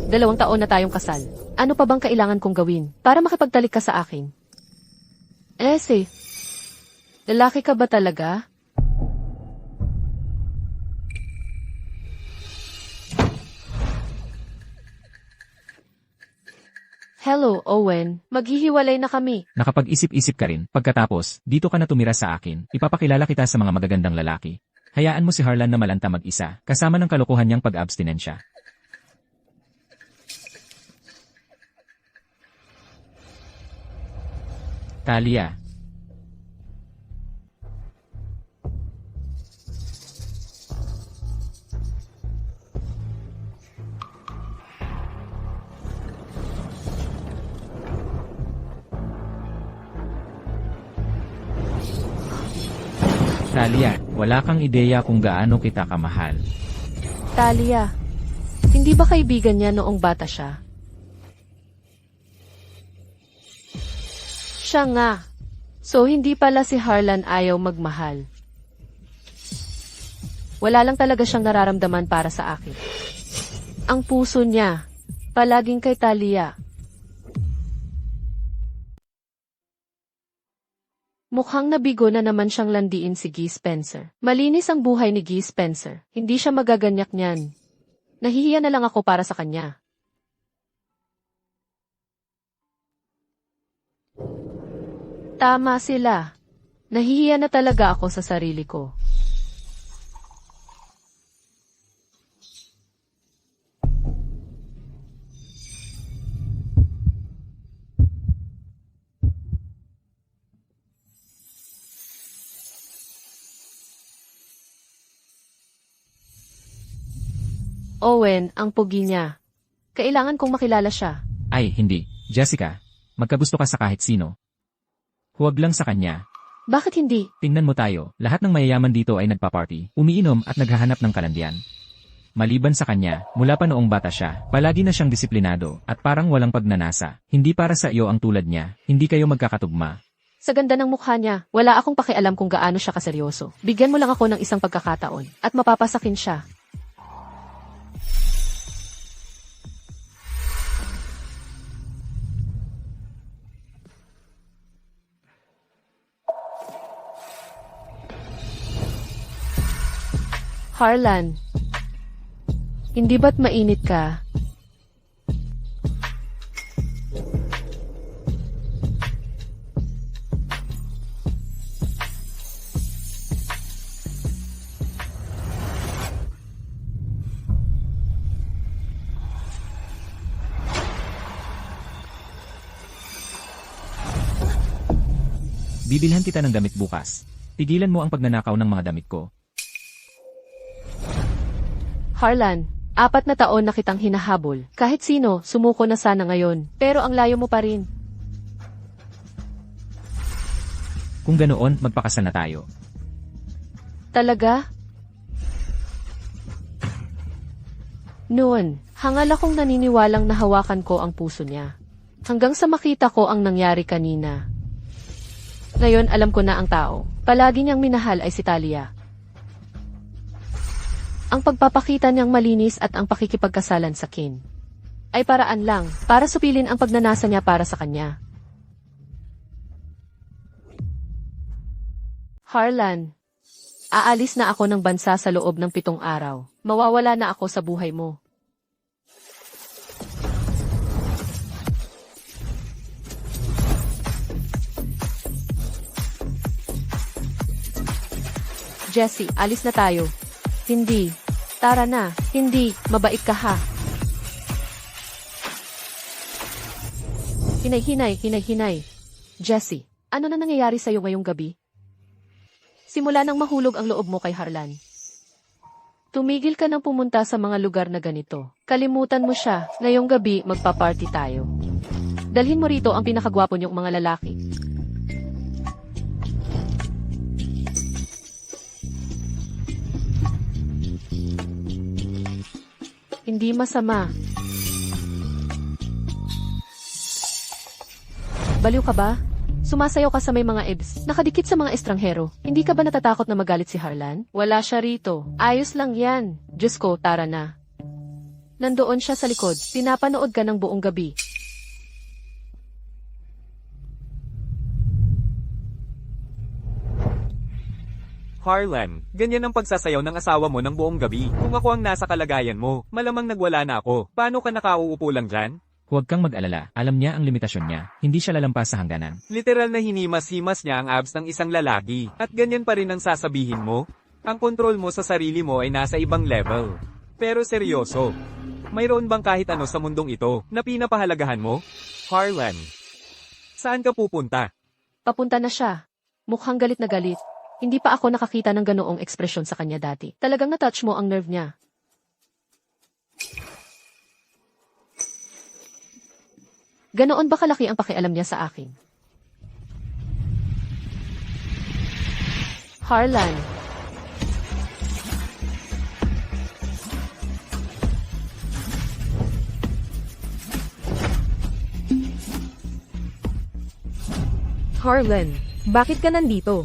2 taon na tayong kasal. Ano pa bang kailangan kong gawin para makipagtalik ka sa akin? Lalaki ka ba talaga? Hello, Owen. Maghihiwalay na kami. Nakapag-isip-isip ka rin. Pagkatapos, dito ka na tumira sa akin. Ipapakilala kita sa mga magagandang lalaki. Hayaan mo si Harlan na malanta mag-isa, kasama ng kalokohan niyang pag-abstinensya. Talia. Talia, wala kang ideya kung gaano kita kamahal. Talia, hindi ba kaibigan niya noong bata siya? Siya nga. So hindi pala si Harlan ayaw magmahal. Wala lang talaga siyang nararamdaman para sa akin. Ang puso niya, palaging kay Talia. Mukhang nabigo na naman siyang landiin si Guy Spencer. Malinis ang buhay ni Guy Spencer. Hindi siya magaganyak niyan. Nahihiya na lang ako para sa kanya. Tama sila. Nahihiya na talaga ako sa sarili ko. Owen, ang pugi niya. Kailangan kong makilala siya. Ay, hindi. Jessica, magkagusto ka sa kahit sino. Huwag lang sa kanya. Bakit hindi? Tingnan mo tayo, lahat ng mayayaman dito ay nagpa-party, umiinom at naghahanap ng kalandian. Maliban sa kanya, mula pa noong bata siya, palagi na siyang disiplinado at parang walang pagnanasa. Hindi para sa iyo ang tulad niya, hindi kayo magkakatugma. Sa ganda ng mukha niya, wala akong pakialam kung gaano siya kaseryoso. Bigyan mo lang ako ng isang pagkakataon at mapapasakin siya. Harlan, hindi ba't mainit ka? Bibilhan kita ng damit bukas. Tigilan mo ang pagnanakaw ng mga damit ko. Harlan, 4 na taon na kitang hinahabol. Kahit sino, sumuko na sana ngayon. Pero ang layo mo pa rin. Kung ganoon, magpakasal na tayo. Talaga? Noon, hangal akong naniniwalang nahawakan ko ang puso niya. Hanggang sa makita ko ang nangyari kanina. Ngayon alam ko na ang tao. Palagi niyang minahal ay si Talia. Ang pagpapakita niyang malinis at ang pakikipagkasalan sa kin ay paraan lang para supilin ang pagnanasa niya para sa kanya. Harlan, aalis na ako ng bansa sa loob ng 7 araw. Mawawala na ako sa buhay mo. Jessie, alis na tayo. Hindi. Tara na. Hindi. Mabait ka ha. Hinay. Jessie, ano na nangyayari sa'yo ngayong gabi? Simula nang mahulog ang loob mo kay Harlan. Tumigil ka nang pumunta sa mga lugar na ganito. Kalimutan mo siya. Ngayong gabi, magpa-party tayo. Dalhin mo rito ang pinakagwapo niyong mga lalaki. Hindi masama. Baliw ka ba? Sumasayaw ka sa may mga ebs, nakadikit sa mga estranghero. Hindi ka ba natatakot na magalit si Harlan? Wala siya rito. Ayos lang yan. Diyos ko, tara na. Nandoon siya sa likod, pinapanood ka ng buong gabi. Harlan, ganyan ang pagsasayaw ng asawa mo ng buong gabi. Kung ako ang nasa kalagayan mo, malamang nagwala na ako. Paano ka nakauupo lang dyan? Huwag kang mag-alala, alam niya ang limitasyon niya, hindi siya lalampas sa hangganan. Literal na hinimas-himas niya ang abs ng isang lalaki. At ganyan pa rin ang sasabihin mo? Ang kontrol mo sa sarili mo ay nasa ibang level. Pero seryoso, mayroon bang kahit ano sa mundong ito na pinapahalagahan mo? Harlan, saan ka pupunta? Papunta na siya. Mukhang galit na galit. Hindi pa ako nakakita ng ganoong ekspresyon sa kanya dati. Talagang na-touch mo ang nerve niya. Ganoon ba kalaki ang pakialam niya sa akin? Harlan. Harlan, bakit ka nandito?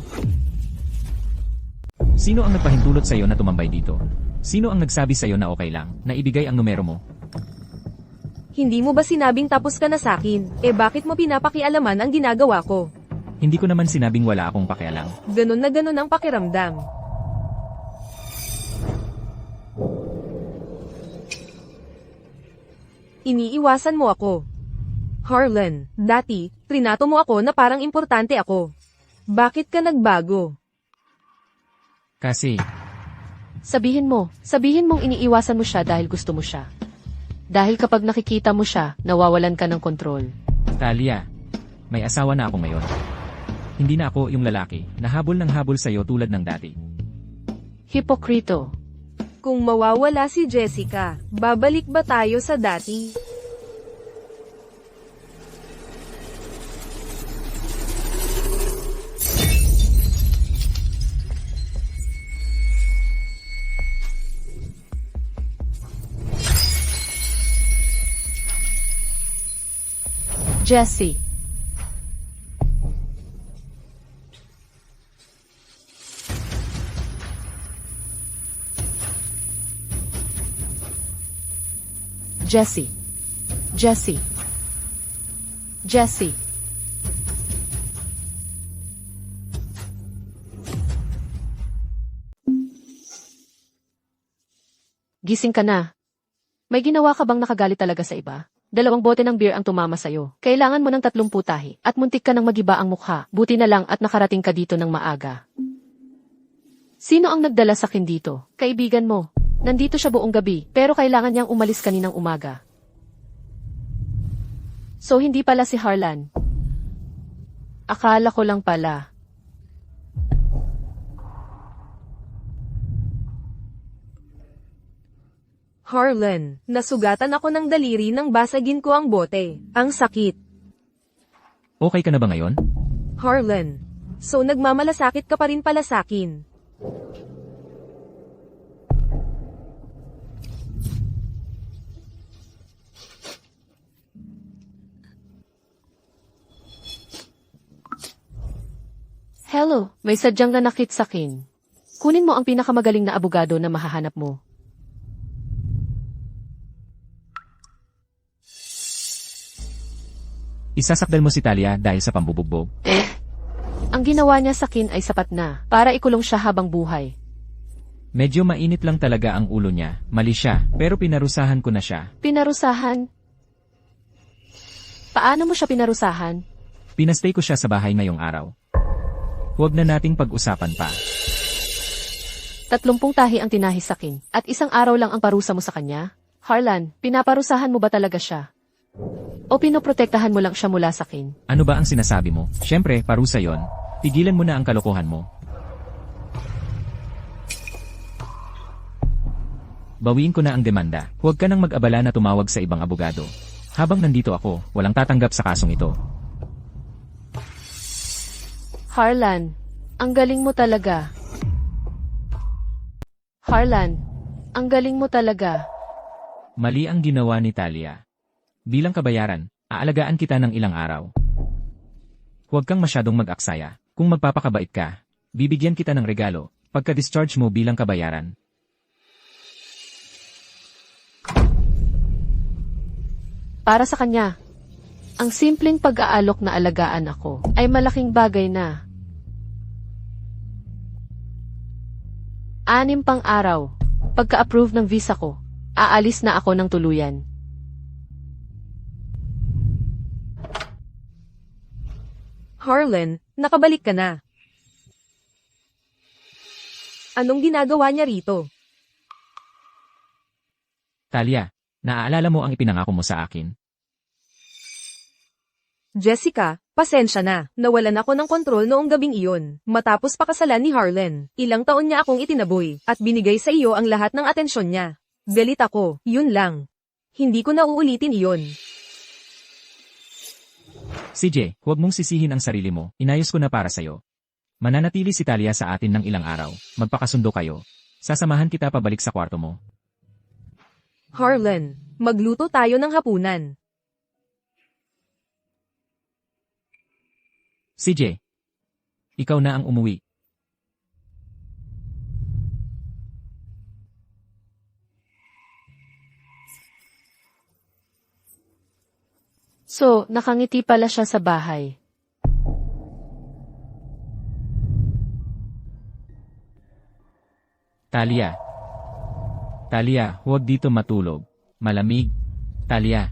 Sino ang nagpahintulot sa'yo na tumambay dito? Sino ang nagsabi sa'yo na okay lang, na ibigay ang numero mo? Hindi mo ba sinabing tapos ka na sakin? Bakit mo pinapakialaman ang ginagawa ko? Hindi ko naman sinabing wala akong pakialam. Ganon na ganon ang pakiramdam. Iniiwasan mo ako. Harlan, dati, trinato mo ako na parang importante ako. Bakit ka nagbago? Kasi, Sabihin mong iniiwasan mo siya dahil gusto mo siya. Dahil kapag nakikita mo siya, nawawalan ka ng kontrol. Talia, may asawa na ako ngayon. Hindi na ako yung lalaki, na habol ng habol sa'yo tulad ng dati. Hipokrito. Kung mawawala si Jessica, babalik ba tayo sa dati? Jessie. Jessie. Jessie. Jessie. Gising ka na. May ginawa ka bang nakagalit talaga sa iba? 2 bote ng beer ang tumama sa'yo. Kailangan mo ng 30 putahe, at muntik ka nang magiba ang mukha. Buti na lang at nakarating ka dito ng maaga. Sino ang nagdala sa akin dito? Kaibigan mo. Nandito siya buong gabi, pero kailangan niyang umalis kaninang umaga. So hindi pala si Harlan. Akala ko lang pala. Harlan, nasugatan ako ng daliri nang basagin ko ang bote. Ang sakit. Okay ka na ba ngayon? Harlan. So nagmamalasakit ka pa rin pala sakin. Hello, may sadyang nanakit sa akin. Kunin mo ang pinakamagaling na abogado na mahahanap mo. Isasakdal mo si Talia dahil sa pambubugbog. Ang ginawa niya sa akin ay sapat na para ikulong siya habang buhay. Medyo mainit lang talaga ang ulo niya, mali siya, pero pinarusahan ko na siya. Pinarusahan? Paano mo siya pinarusahan? Pinastay ko siya sa bahay ngayong araw. Huwag na nating pag-usapan pa. 30 tahi ang tinahi sa akin, at 1 araw lang ang parusa mo sa kanya? Harlan, pinaparusahan mo ba talaga siya? O pinoprotektahan mo lang siya mula sa akin? Ano ba ang sinasabi mo? Siyempre, parusa yon. Tigilan mo na ang kalokohan mo. Bawiin ko na ang demanda. Huwag ka nang mag-abala na tumawag sa ibang abogado. Habang nandito ako, walang tatanggap sa kasong ito. Harlan, ang galing mo talaga. Harlan, ang galing mo talaga. Mali ang ginawa ni Talia. Bilang kabayaran, aalagaan kita ng ilang araw. Huwag kang masyadong mag-aksaya. Kung magpapakabait ka, bibigyan kita ng regalo, pagka-discharge mo bilang kabayaran. Para sa kanya, ang simpleng pag-aalok na alagaan ako ay malaking bagay na. 6 pang araw, pagka-approve ng visa ko, aalis na ako ng tuluyan. Harlan, nakabalik ka na. Anong ginagawa niya rito? Talia, naaalala mo ang ipinangako mo sa akin? Jessica, pasensya na. Nawalan ako ng kontrol noong gabing iyon. Matapos pakasalan ni Harlan, ilang taon niya akong itinaboy, at binigay sa iyo ang lahat ng atensyon niya. Galit ako, yun lang. Hindi ko na uulitin iyon. CJ, huwag mong sisihin ang sarili mo, inayos ko na para sa'yo. Mananatili si Talia sa atin ng ilang araw, magpakasundo kayo. Sasamahan kita pabalik sa kwarto mo. Harlan, magluto tayo ng hapunan. CJ, ikaw na ang umuwi. So, nakangiti pala siya sa bahay. Talia. Talia, huwag dito matulog. Malamig. Talia.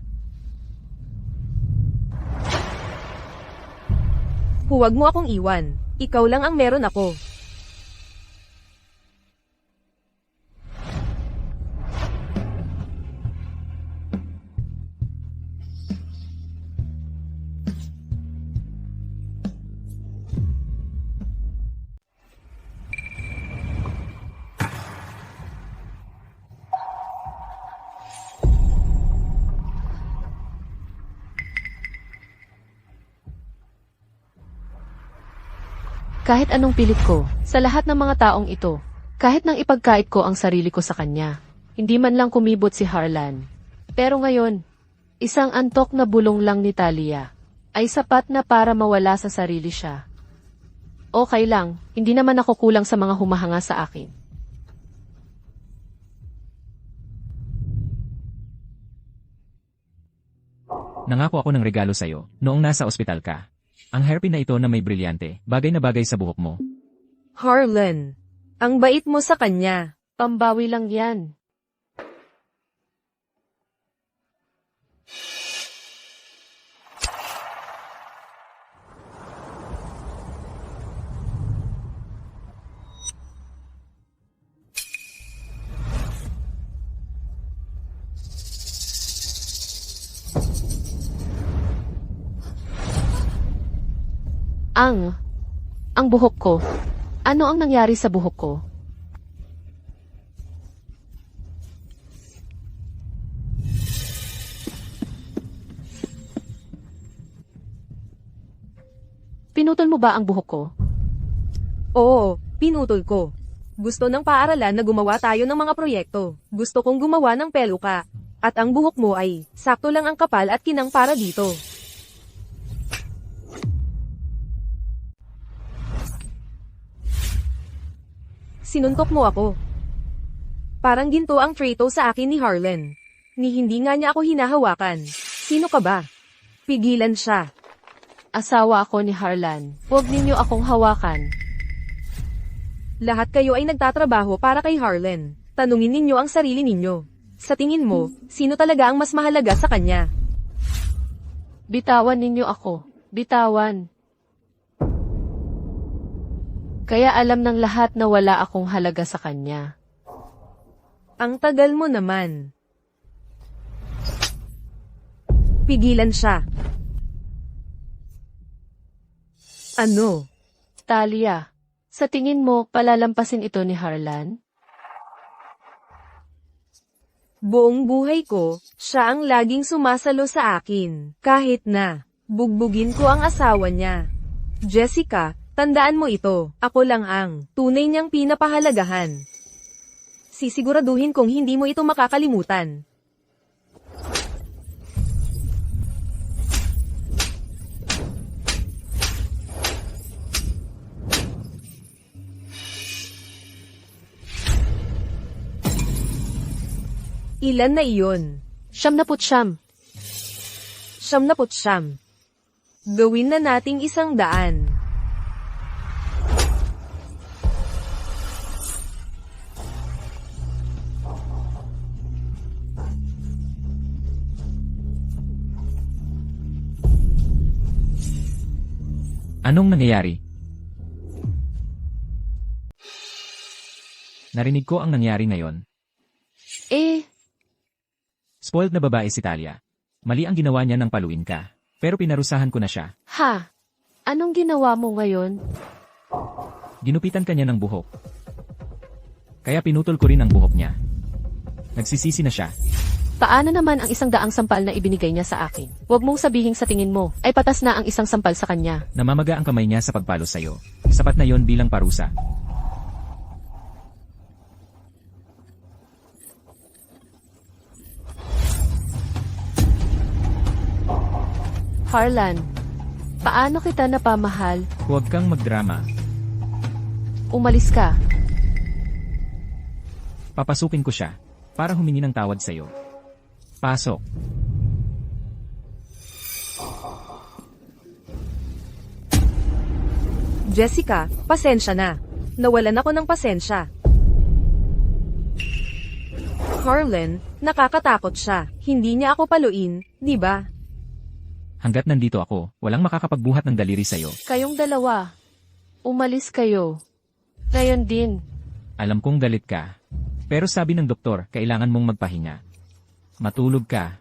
Huwag mo akong iwan. Ikaw lang ang meron ako. Kahit anong pilit ko, sa lahat ng mga taong ito, kahit nang ipagkait ko ang sarili ko sa kanya, hindi man lang kumibot si Harlan. Pero ngayon, isang antok na bulong lang ni Talia, ay sapat na para mawala sa sarili siya. Okay lang, hindi naman ako kulang sa mga humahanga sa akin. Nangako ako ng regalo sa'yo, noong nasa ospital ka. Ang hairpin na ito na may brilyante, bagay na bagay sa buhok mo. Harlan, ang bait mo sa kanya. Pambawi lang yan. Ang buhok ko. Ano ang nangyari sa buhok ko? Pinutol mo ba ang buhok ko? Oo, pinutol ko. Gusto ng paaralan na gumawa tayo ng mga proyekto. Gusto kong gumawa ng peluka. At ang buhok mo ay, sakto lang ang kapal at kinang para dito. Sinuntok mo ako. Parang ginto ang trato sa akin ni Harlan. Ni hindi nga niya ako hinahawakan. Sino ka ba? Pigilan siya. Asawa ako ni Harlan. Huwag ninyo akong hawakan. Lahat kayo ay nagtatrabaho para kay Harlan. Tanungin ninyo ang sarili ninyo. Sa tingin mo, sino talaga ang mas mahalaga sa kanya? Bitawan ninyo ako. Bitawan. Kaya alam ng lahat na wala akong halaga sa kanya. Ang tagal mo naman. Pigilan siya. Ano? Talia, sa tingin mo palalampasin ito ni Harlan? Buong buhay ko, siya ang laging sumasalo sa akin. Kahit na, bugbugin ko ang asawa niya. Jessica, tandaan mo ito, ako lang ang tunay niyang pinapahalagahan. Sisiguraduhin kong hindi mo ito makakalimutan. Ilan na iyon? 79. 99. Gawin na nating 100. Anong nangyayari? Narinig ko ang nangyari ngayon. Spoiled na babae si Talia. Mali ang ginawa niya nang paluin ka. Pero pinarusahan ko na siya. Ha? Anong ginawa mo ngayon? Ginupitan ka niya ng buhok. Kaya pinutol ko rin ang buhok niya. Nagsisisi na siya. Paano naman ang 100 sampal na ibinigay niya sa akin? Huwag mong sabihin sa tingin mo, ay patas na ang 1 sampal sa kanya. Namamaga ang kamay niya sa pagpalo sa'yo. Sapat na yon bilang parusa. Harlan, paano kita napamahal? Huwag kang magdrama. Umalis ka. Papasukin ko siya para humingi ng tawad sa'yo. Pasok. Jessica, pasensya na. Nawalan ako ng pasensya. Harlan, nakakatakot siya. Hindi niya ako paluin, di ba? Hanggat nandito ako, walang makakapagbuhat ng daliri sa'yo. Kayong dalawa. Umalis kayo. Ngayon din. Alam kong galit ka. Pero sabi ng doktor, kailangan mong magpahinga. Matulog ka.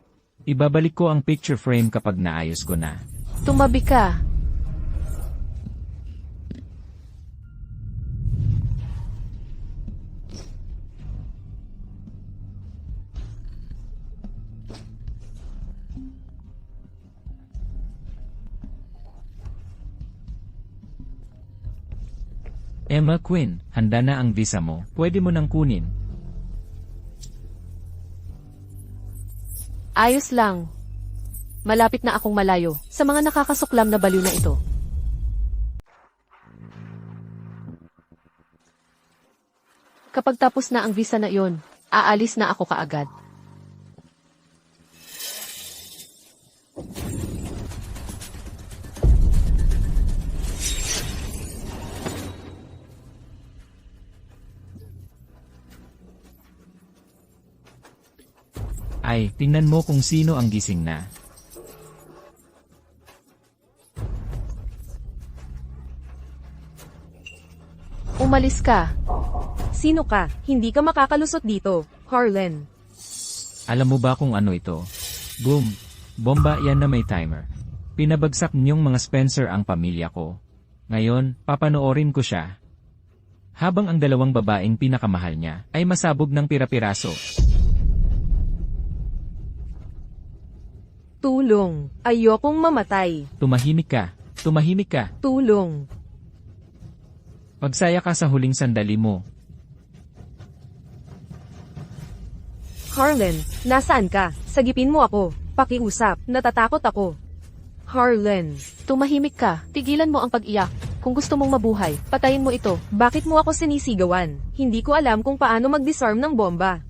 Ibabalik ko ang picture frame kapag naayos ko na. Tumabi ka. Emma Quinn, handa na ang visa mo. Pwede mo nang kunin. Ayos lang. Malapit na akong malayo sa mga nakakasuklam na baliw na ito. Kapag tapos na ang visa na iyon, aalis na ako kaagad. Ay, tingnan mo kung sino ang gising na. Umalis ka. Sino ka? Hindi ka makakalusot dito, Harlan. Alam mo ba kung ano ito? Boom! Bomba yan na may timer. Pinabagsak niyong mga Spencer ang pamilya ko. Ngayon, papanoorin ko siya. Habang ang dalawang babaeng pinakamahal niya ay masabog ng pira-piraso. Tulong. Ayokong mamatay. Tumahimik ka. Tumahimik ka. Tulong. Magsaya ka sa huling sandali mo. Harlan, nasaan ka? Sagipin mo ako. Pakiusap. Natatakot ako. Harlan. Tumahimik ka. Tigilan mo ang pag-iyak. Kung gusto mong mabuhay, patayin mo ito. Bakit mo ako sinisigawan? Hindi ko alam kung paano mag-disarm ng bomba.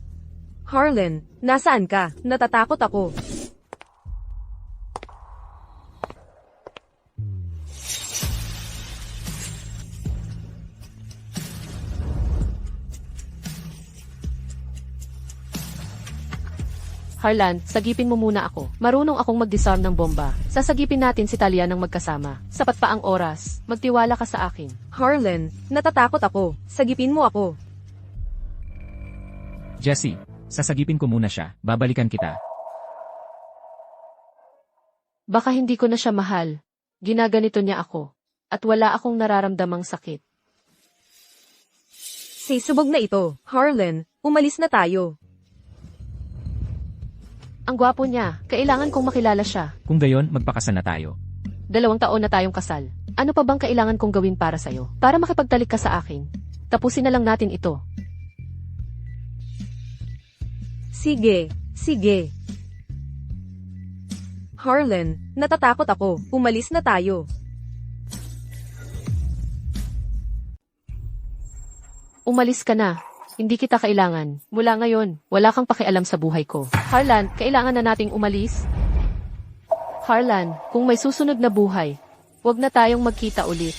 Harlan, nasaan ka? Natatakot ako. Harlan, sagipin mo muna ako. Marunong akong mag-disarm ng bomba. Sasagipin natin si Talia ng magkasama. Sapat pa ang oras. Magtiwala ka sa akin. Harlan, natatakot ako. Sagipin mo ako. Jessie, sasagipin ko muna siya. Babalikan kita. Baka hindi ko na siya mahal. Ginaganito niya ako. At wala akong nararamdamang sakit. Sisubog na ito. Harlan, umalis na tayo. Ang gwapo niya. Kailangan kong makilala siya. Kung gayon, magpakasal na tayo. 2 taon na tayong kasal. Ano pa bang kailangan kong gawin para sa'yo? Para makipagtalik ka sa akin. Tapusin na lang natin ito. Sige, sige. Harlan, natatakot ako. Umalis na tayo. Umalis ka na. Hindi kita kailangan. Mula ngayon, wala kang pakialam sa buhay ko. Harlan, kailangan na nating umalis. Harlan, kung may susunod na buhay, huwag na tayong magkita ulit.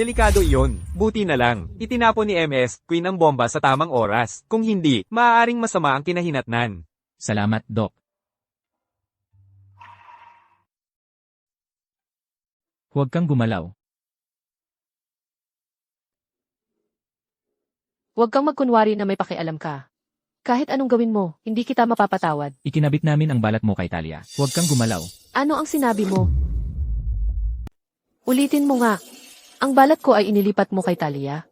Delikado iyon. Buti na lang. Itinapon ni MS, Queen ang bomba sa tamang oras. Kung hindi, maaaring masama ang kinahinatnan. Salamat, Doc. Huwag kang gumalaw. Huwag kang magkunwari na may pakialam ka. Kahit anong gawin mo, hindi kita mapapatawad. Ikinabit namin ang balat mo kay Talia. Huwag kang gumalaw. Ano ang sinabi mo? Ulitin mo nga. Ang balat ko ay inilipat mo kay Talia.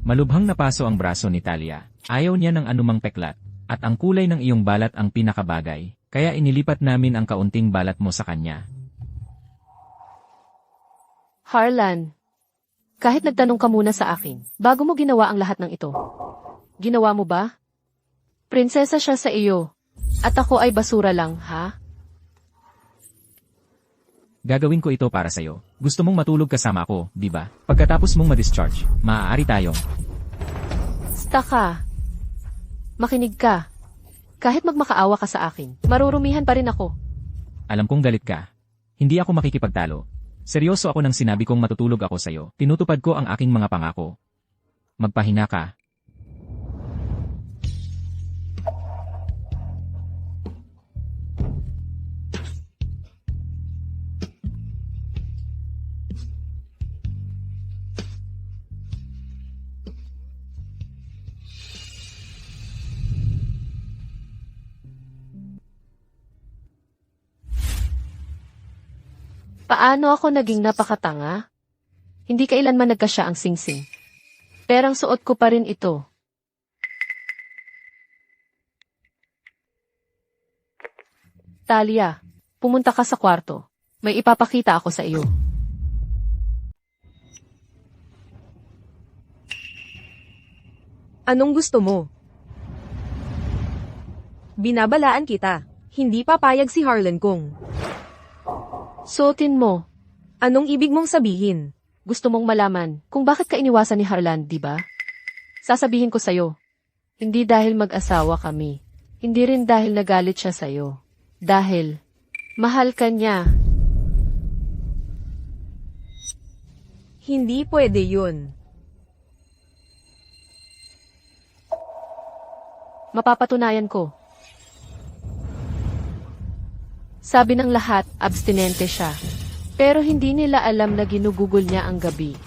Malubhang napaso ang braso ni Talia. Ayaw niya ng anumang peklat. At ang kulay ng iyong balat ang pinakabagay. Kaya inilipat namin ang kaunting balat mo sa kanya. Harlan, kahit nagtanong ka muna sa akin, bago mo ginawa ang lahat ng ito. Ginawa mo ba? Prinsesa siya sa iyo. At ako ay basura lang, ha? Gagawin ko ito para sa'yo. Gusto mong matulog kasama ko, di ba? Pagkatapos mong ma-discharge, maaari tayong. Sta ka. Makinig ka. Kahit magmakaawa ka sa akin, marurumihan pa rin ako. Alam kong galit ka. Hindi ako makikipagtalo. Seryoso ako nang sinabi kong matutulog ako sa'yo. Tinutupad ko ang aking mga pangako. Magpahinga ka. Paano ako naging napakatanga? Hindi kailanman nagkasya ang singsing. Perang suot ko pa rin ito. Talia, pumunta ka sa kwarto. May ipapakita ako sa iyo. Anong gusto mo? Binabalaan kita. Hindi papayag si Harlan kung Suotin mo. anong ibig mong sabihin. Gusto mong malaman kung bakit ka iniwasan ni Harlan, di ba? Sasabihin ko sa'yo. Hindi dahil mag-asawa kami. Hindi rin dahil nagalit siya sa'yo. Dahil mahal ka niya. Hindi pwede yun. Mapapatunayan ko. Sabi ng lahat, abstinente siya. Pero hindi nila alam na ginugugol niya ang gabi.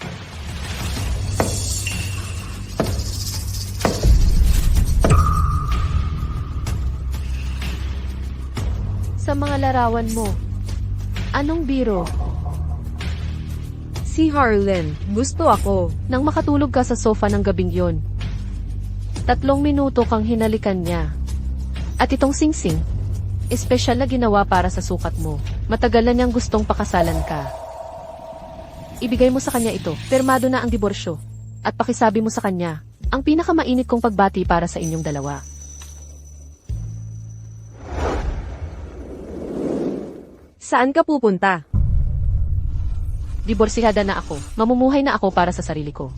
Sa mga larawan mo, anong biro? Si Harlan, gusto ako. Nang makatulog ka sa sofa ng gabing yon. 3 minuto kang hinalikan niya. At itong singsing, espesyal na ginawa para sa sukat mo. Matagal na niyang gustong pakasalan ka. Ibigay mo sa kanya ito, pirmado na ang diborsyo. At pakisabi mo sa kanya, ang pinakamainit kong pagbati para sa inyong dalawa. Saan ka pupunta? Diborsihada na ako. Mamumuhay na ako para sa sarili ko.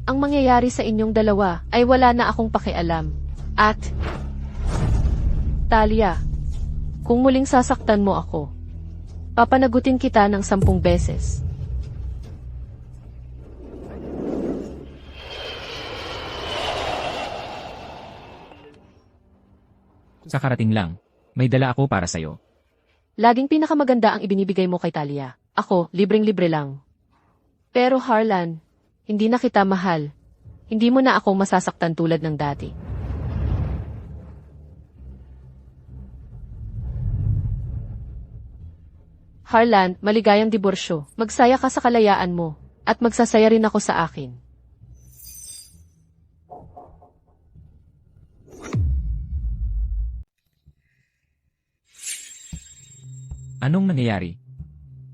Ang mangyayari sa inyong dalawa ay wala na akong pakialam. At, Talia, kung muling sasaktan mo ako, papanagutin kita ng 10 beses. Sa karating lang, may dala ako para sa'yo. Laging pinakamaganda ang ibinibigay mo kay Talia. Ako, libreng-libre lang. Pero Harlan, hindi na kita mahal. Hindi mo na ako masasaktan tulad ng dati. Harlan, maligayang diborsyo. Magsaya ka sa kalayaan mo. At magsasaya rin ako sa akin. Anong nangyayari?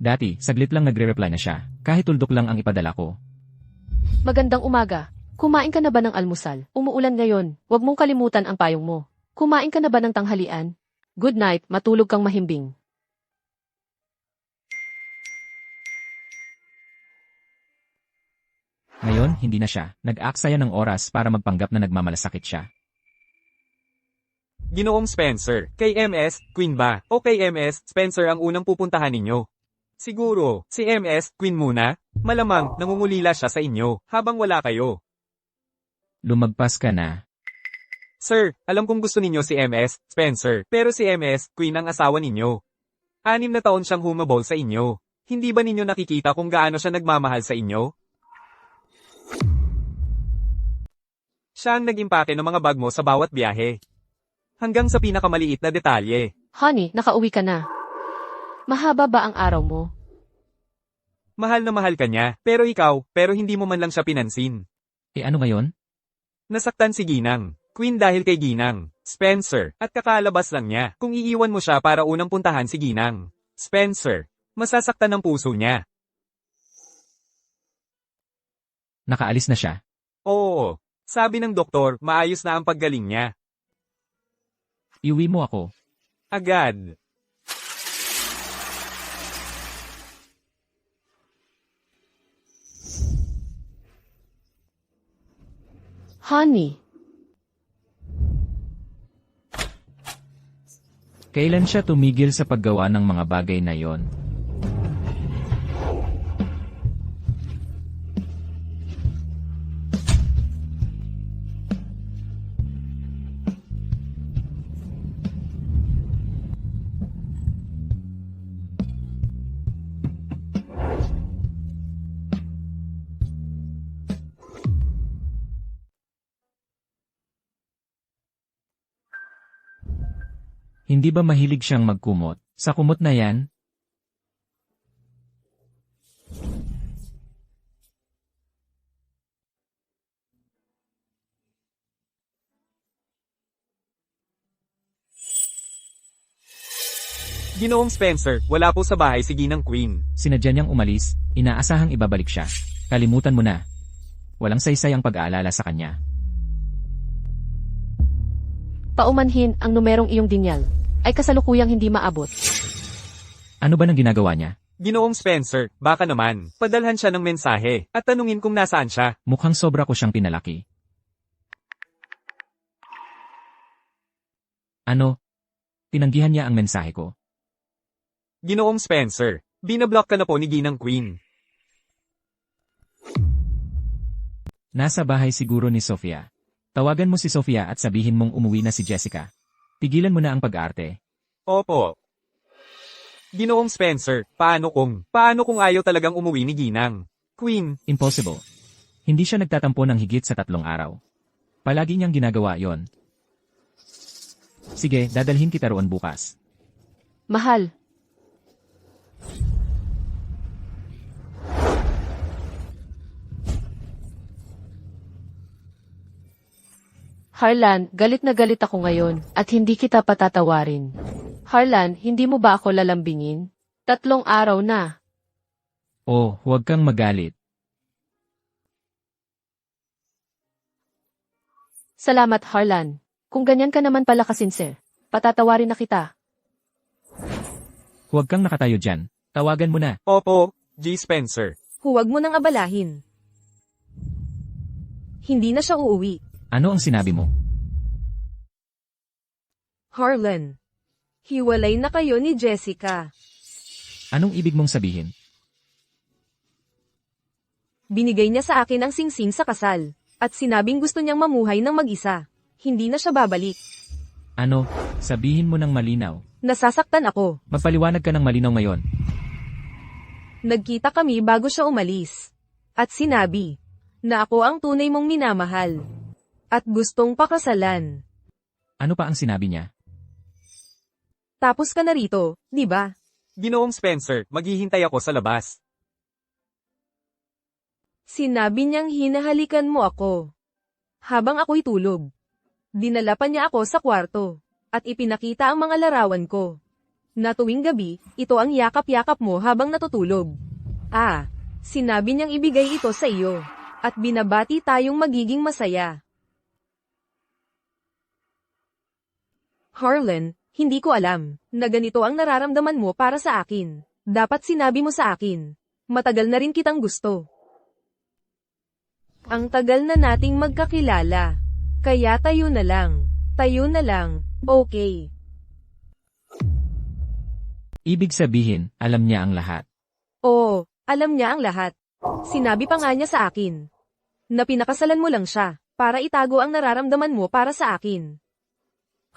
Dati, saglit lang nagre-reply na siya. Kahit tuldok lang ang ipadala ko. Magandang umaga. Kumain ka na ba ng almusal? Umuulan ngayon. Huwag mong kalimutan ang payong mo. Kumain ka na ba ng tanghalian? Good night, matulog kang mahimbing. Ngayon, hindi na siya. Nag-aksaya ng oras para magpanggap na nagmamalasakit siya. Ginoong Spencer, kay MS, Queen ba? O kay MS, Spencer ang unang pupuntahan ninyo? Siguro, si MS, Queen muna? Malamang, nangungulila siya sa inyo, habang wala kayo. Lumagpas ka na. Sir, alam kong gusto ninyo si MS, Spencer, pero si MS, Queen ang asawa ninyo. 6 na taon siyang humabol sa inyo. Hindi ba ninyo nakikita kung gaano siya nagmamahal sa inyo? Siya ang nag-impake ng mga bag mo sa bawat biyahe. Hanggang sa pinakamaliit na detalye. Honey, nakauwi ka na. Mahaba ba ang araw mo? Mahal na mahal ka niya, pero hindi mo man lang siya pinansin. Ano ngayon? Nasaktan si Ginang. Queen dahil kay Ginang. Spencer, at kakalabas lang niya. Kung iiwan mo siya para unang puntahan si Ginang. Spencer, masasaktan ang puso niya. Nakaalis na siya. Oo. Sabi ng doktor, maayos na ang paggaling niya. Iuwi mo ako. Agad. Honey, Kailan siya tumigil sa paggawa ng mga bagay na yon? Hindi ba mahilig siyang magkumot? Sa kumot na yan? Ginoong Spencer, wala po sa bahay si Ginang Queen. Sinadya niyang umalis, inaasahang ibabalik siya. Kalimutan mo na. Walang saysay ang pag-aalala sa kanya. paumanhin ang numerong iyong dinyal ay kasalukuyang hindi maabot. Ano ba nang ginagawa niya? Ginoong Spencer, baka naman, padalhan siya ng mensahe at tanungin kung nasaan siya. Mukhang sobra ko siyang pinalaki. Ano? Tinanggihan niya ang mensahe ko. Ginoong Spencer, binablock ka na po ni Ginang Queen. Nasa bahay siguro ni Sofia. Tawagan mo si Sofia at sabihin mong umuwi na si Jessica. Tigilan mo na ang pag-arte. Opo. Ginoong Spencer, paano kung ayaw talagang umuwi ni Ginang Queen? Impossible. Hindi siya nagtatampo ng higit sa 3 araw. Palagi niyang ginagawa yon. Sige, dadalhin kita roon bukas. Mahal. Harlan, galit na galit ako ngayon at hindi kita patatawarin. Harlan, hindi mo ba ako lalambingin? 3 araw na. Oh, huwag kang magalit. Salamat, Harlan. Kung ganyan ka naman pala kasinser, patatawarin na kita. Huwag kang nakatayo dyan. Tawagan mo na. Opo, G. Spencer. Huwag mo nang abalahin. Hindi na siya uuwi. Ano ang sinabi mo? Harlan. Hiwalay na kayo ni Jessica. Anong ibig mong sabihin? Binigay niya sa akin ang singsing sa kasal. At sinabing gusto niyang mamuhay ng mag-isa. Hindi na siya babalik. Ano? Sabihin mo ng malinaw. Nasasaktan ako. Magpaliwanag ka ng malinaw ngayon. Nagkita kami bago siya umalis. At sinabi na ako ang tunay mong minamahal. At gustong pakasalan. Ano pa ang sinabi niya? Tapos ka na rito, di ba? Ginoong Spencer, maghihintay ako sa labas. Sinabi niyang hinahalikan mo ako. Habang ako'y tulog. Dinala pa niya ako sa kwarto. At ipinakita ang mga larawan ko. Na tuwing gabi, ito ang yakap-yakap mo habang natutulog. Ah, Sinabi niyang ibigay ito sa iyo. At binabati tayong magiging masaya. Harlan, hindi ko alam na ganito ang nararamdaman mo para sa akin. Dapat sinabi mo sa akin. Matagal na rin kitang gusto. Ang tagal na nating magkakilala. Kaya tayo na lang. Tayo na lang, okay. Ibig sabihin, alam niya ang lahat. Oo, alam niya ang lahat. Sinabi pa nga niya sa akin na pinakasalan mo lang siya para itago ang nararamdaman mo para sa akin.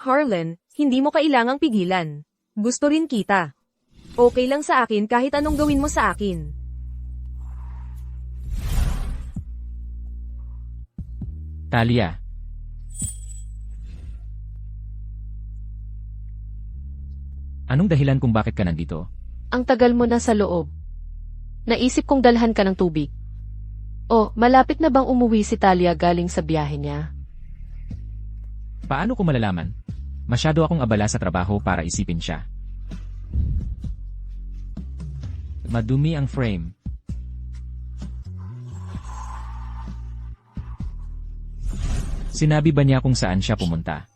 Harlan, hindi mo kailangang pigilan. Gusto rin kita. Okay lang sa akin kahit anong gawin mo sa akin. Talia. Anong dahilan kung bakit ka nandito? Ang tagal mo na sa loob. Naisip kong dalhan ka ng tubig. Oh, malapit na bang umuwi si Talia galing sa biyahe niya? Paano ko malalaman? Masyado akong abala sa trabaho para isipin siya. Madumi ang frame. Sinabi ba niya kung saan siya pumunta?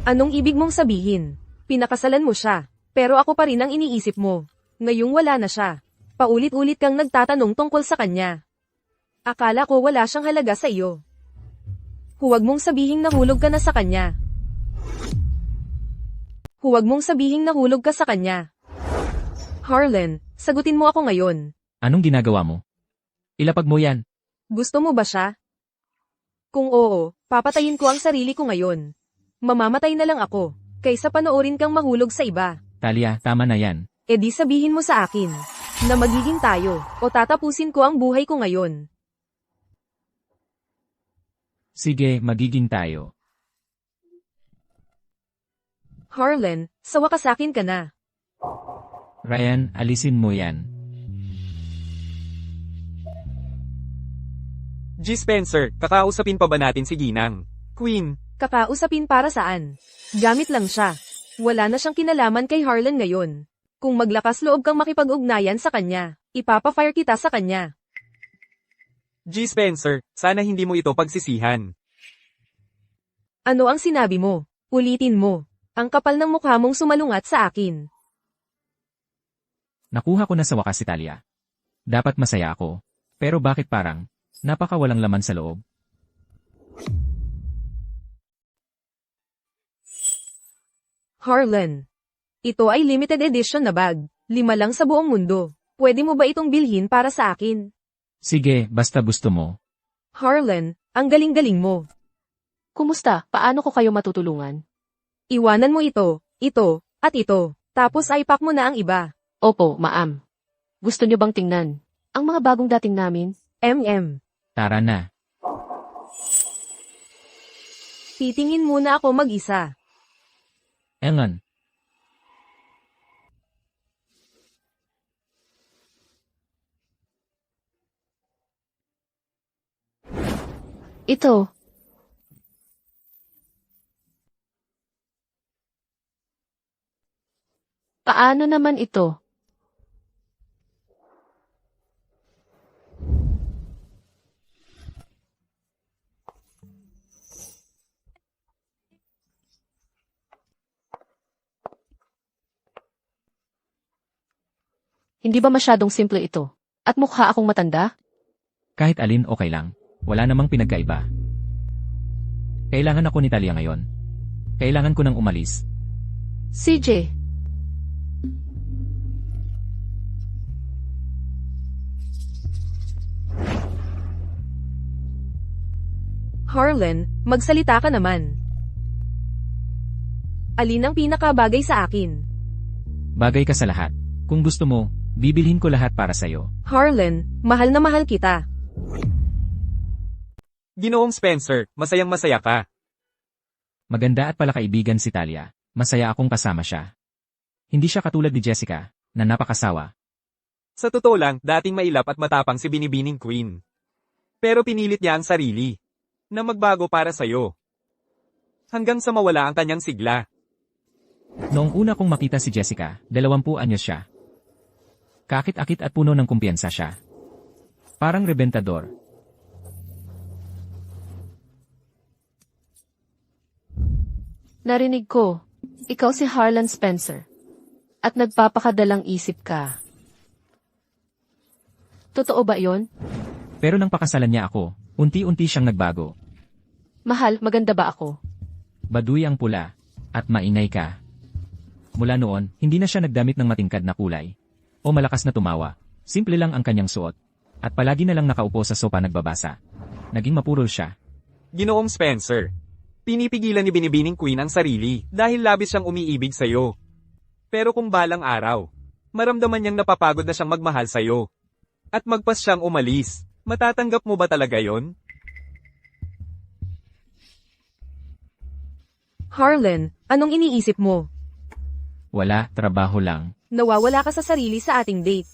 Anong ibig mong sabihin? Pinakasalan mo siya, pero ako pa rin ang iniisip mo. Ngayong wala na siya. Paulit-ulit kang nagtatanong tungkol sa kanya. Akala ko wala siyang halaga sa iyo. Huwag mong sabihing nahulog ka na sa kanya. Huwag mong sabihing nahulog ka sa kanya. Harlan, sagutin mo ako ngayon. Anong ginagawa mo? Ilapag mo yan. Gusto mo ba siya? Kung oo, papatayin ko ang sarili ko ngayon. Mamamatay na lang ako, kaysa panoorin kang mahulog sa iba. Talia, tama na yan. E di sabihin mo sa akin, na magiging tayo, o tatapusin ko ang buhay ko ngayon. Sige, magiging tayo. Harlan, sawa ka sa akin ka na. Ryan, alisin mo yan. G. Spencer, kakausapin pa ba natin si Ginang? Queen, Kakausapin para saan? Gamit lang siya. Wala na siyang kinalaman kay Harlan ngayon. Kung maglakas loob kang makipag-ugnayan sa kanya, ipapa-fire kita sa kanya. G. Spencer, sana hindi mo ito pagsisihan. Ano ang sinabi mo? Ulitin mo. Ang kapal ng mukha mong sumalungat sa akin. Nakuha ko na sa wakas si Talia. Dapat masaya ako. Pero bakit parang, napakawalang laman sa loob? Harlan. Ito ay limited edition na bag. 5 lang sa buong mundo. Pwede mo ba itong bilhin para sa akin? Sige, basta gusto mo. Harlan, ang galing-galing mo. Kumusta? Paano ko kayo matutulungan? Iwanan mo ito, at ito. Tapos ay pack mo na ang iba. Opo, maam. Gusto niyo bang tingnan? Ang mga bagong dating namin? Tara na. Titingin muna ako mag-isa. Engan. Ito. Paano naman ito? Hindi ba masyadong simple ito? At mukha akong matanda? Kahit alin okay lang. Wala namang pinagkaiba. Kailangan ako ni Talia ngayon. Kailangan ko nang umalis. CJ. Harlan, magsalita ka naman. Alin ang pinakabagay sa akin? Bagay ka sa lahat. Kung gusto mo, bibilhin ko lahat para sa'yo. Harlan, mahal na mahal kita. Ginoong Spencer, masayang masaya ka. Maganda at palakaibigan si Talia. Masaya akong kasama siya. Hindi siya katulad ni Jessica, na napakasawa. Sa totoo lang, dating mailap at matapang si Binibining Queen. Pero pinilit niya ang sarili na magbago para sa'yo. Hanggang sa mawala ang kanyang sigla. Noong una kong makita si Jessica, 20 anyos siya. Kakit-akit at puno ng kumpiyansa siya. Parang rebentador. Narinig ko, ikaw si Harlan Spencer. At nagpapakadalang isip ka. Totoo ba yon? Pero nang pakasalan niya ako, unti-unti siyang nagbago. Mahal, maganda ba ako? Baduy ang pula. At maingay ka. Mula noon, hindi na siya nagdamit ng matingkad na kulay. O malakas na tumawa. Simple lang ang kanyang suot. At palagi na lang nakaupo sa sopa nagbabasa. Naging mapurol siya. Ginoong Spencer, pinipigilan ni Binibining Queen ang sarili dahil labis siyang umiibig sa'yo. Pero kung balang araw, maramdaman niyang napapagod na siyang magmahal sa'yo. At magpas siyang umalis, matatanggap mo ba talaga yon? Harlan, anong iniisip mo? Wala, trabaho lang. Nawawala ka sa sarili sa ating date.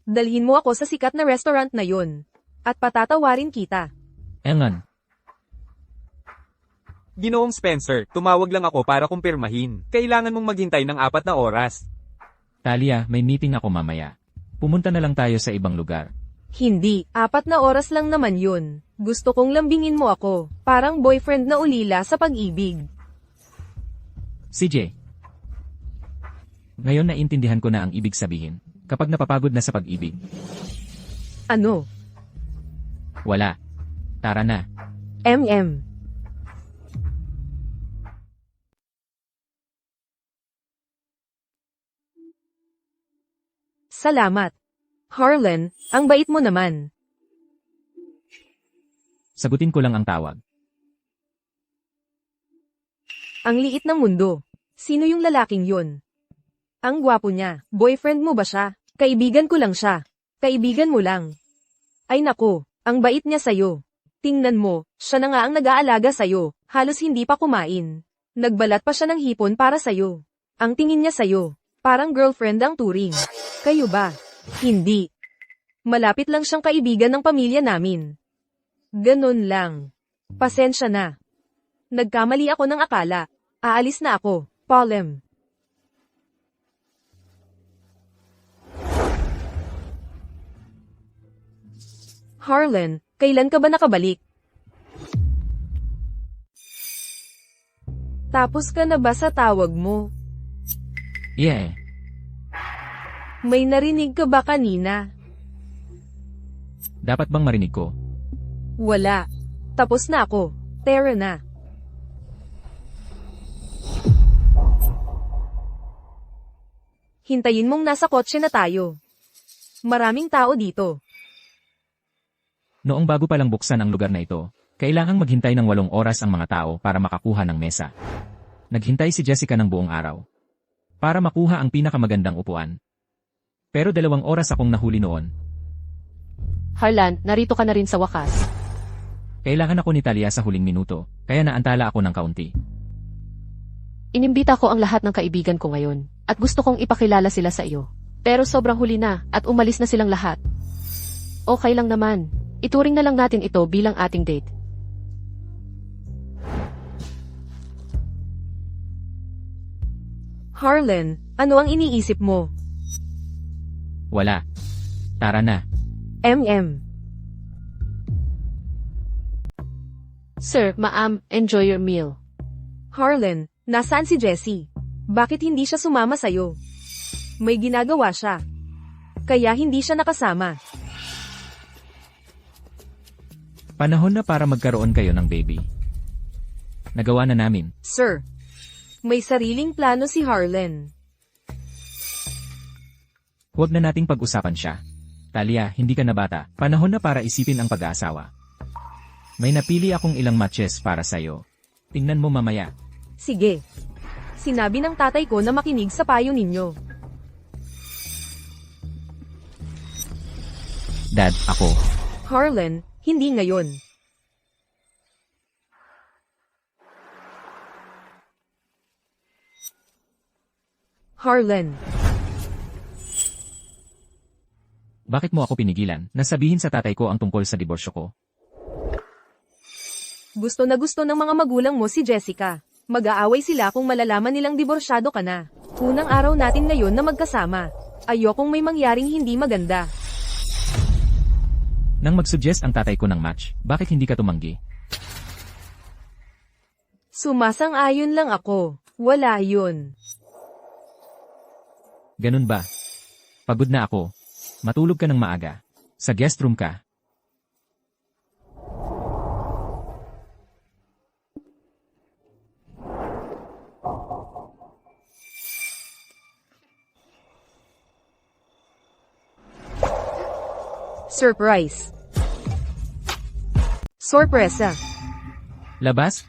Dalhin mo ako sa sikat na restaurant na yon. At patatawarin kita. Engan, Ginoong Spencer, tumawag lang ako para kumpirmahin. Kailangan mong maghintay ng 4 na oras. Talia, may meeting ako mamaya. Pumunta na lang tayo sa ibang lugar. Hindi, 4 na oras lang naman yun. Gusto kong lambingin mo ako. Parang boyfriend na ulila sa pag-ibig. CJ. Ngayon naintindihan ko na ang ibig sabihin. Kapag napapagod na sa pag-ibig. Ano? Wala. Tara na. MM. Salamat. Harlan, ang bait mo naman. Sagutin ko lang ang tawag. Ang liit ng mundo. Sino yung lalaking yun? Ang gwapo niya. Boyfriend mo ba siya? Kaibigan ko lang siya. Kaibigan mo lang. Ay nako, ang bait niya sa'yo. Tingnan mo, siya na nga ang nag-aalaga sa'yo. Halos hindi pa kumain. Nagbalat pa siya ng hipon para sa'yo. Ang tingin niya sa'yo, parang girlfriend ang turing. Kayo ba? Hindi. Malapit lang siyang kaibigan ng pamilya namin. Ganon lang. Pasensya na. Nagkamali ako ng akala. Aalis na ako, Polem. Harlan, kailan ka ba nakabalik? Tapos ka na ba sa tawag mo? Yeah. May narinig ka ba kanina? Dapat bang marinig ko? Wala. Tapos na ako. Tara na. Hintayin mong nasa kotse na tayo. Maraming tao dito. Noong bago pa lang buksan ang lugar na ito, kailangang maghintay ng 8 oras ang mga tao para makakuha ng mesa. Naghintay si Jessica ng buong araw. Para makuha ang pinakamagandang upuan. Pero 2 oras akong nahuli noon. Harlan, narito ka na rin sa wakas. Kailangan ako ni Talia sa huling minuto, kaya naantala ako ng kaunti. Inimbita ko ang lahat ng kaibigan ko ngayon, at gusto kong ipakilala sila sa iyo. Pero sobrang huli na, at umalis na silang lahat. Okay lang naman. Ituring na lang natin ito bilang ating date. Harlan, ano ang iniisip mo? Wala. Tara na. MM. Sir, ma'am, enjoy your meal. Harlan, nasaan si Jessie? Bakit hindi siya sumama sa'yo? May ginagawa siya. Kaya hindi siya nakasama. Panahon na para magkaroon kayo ng baby. Nagawa na namin. Sir, may sariling plano si Harlan. Huwag na nating pag-usapan siya. Talia, hindi ka na bata. Panahon na para isipin ang pag-aasawa. May napili akong ilang matches para sa'yo. Tingnan mo mamaya. Sige. Sinabi ng tatay ko na makinig sa payo ninyo. Dad, ako. Harlan, hindi ngayon. Harlan, Bakit mo ako pinigilan? Nasabihin sa tatay ko ang tungkol sa diborsyo ko. gusto na gusto ng mga magulang mo si Jessica. Mag-aaway sila kung malalaman nilang diborsyado ka na. Unang araw natin ngayon na magkasama. Ayokong may mangyaring hindi maganda. Nang mag-suggest ang tatay ko ng match, bakit hindi ka tumanggi? Sumasang-ayon lang ako. Wala yun. Ganun ba? Pagod na ako. Matulog ka ng maaga. Sa guest room ka. Surprise. Sorpresa. Labas?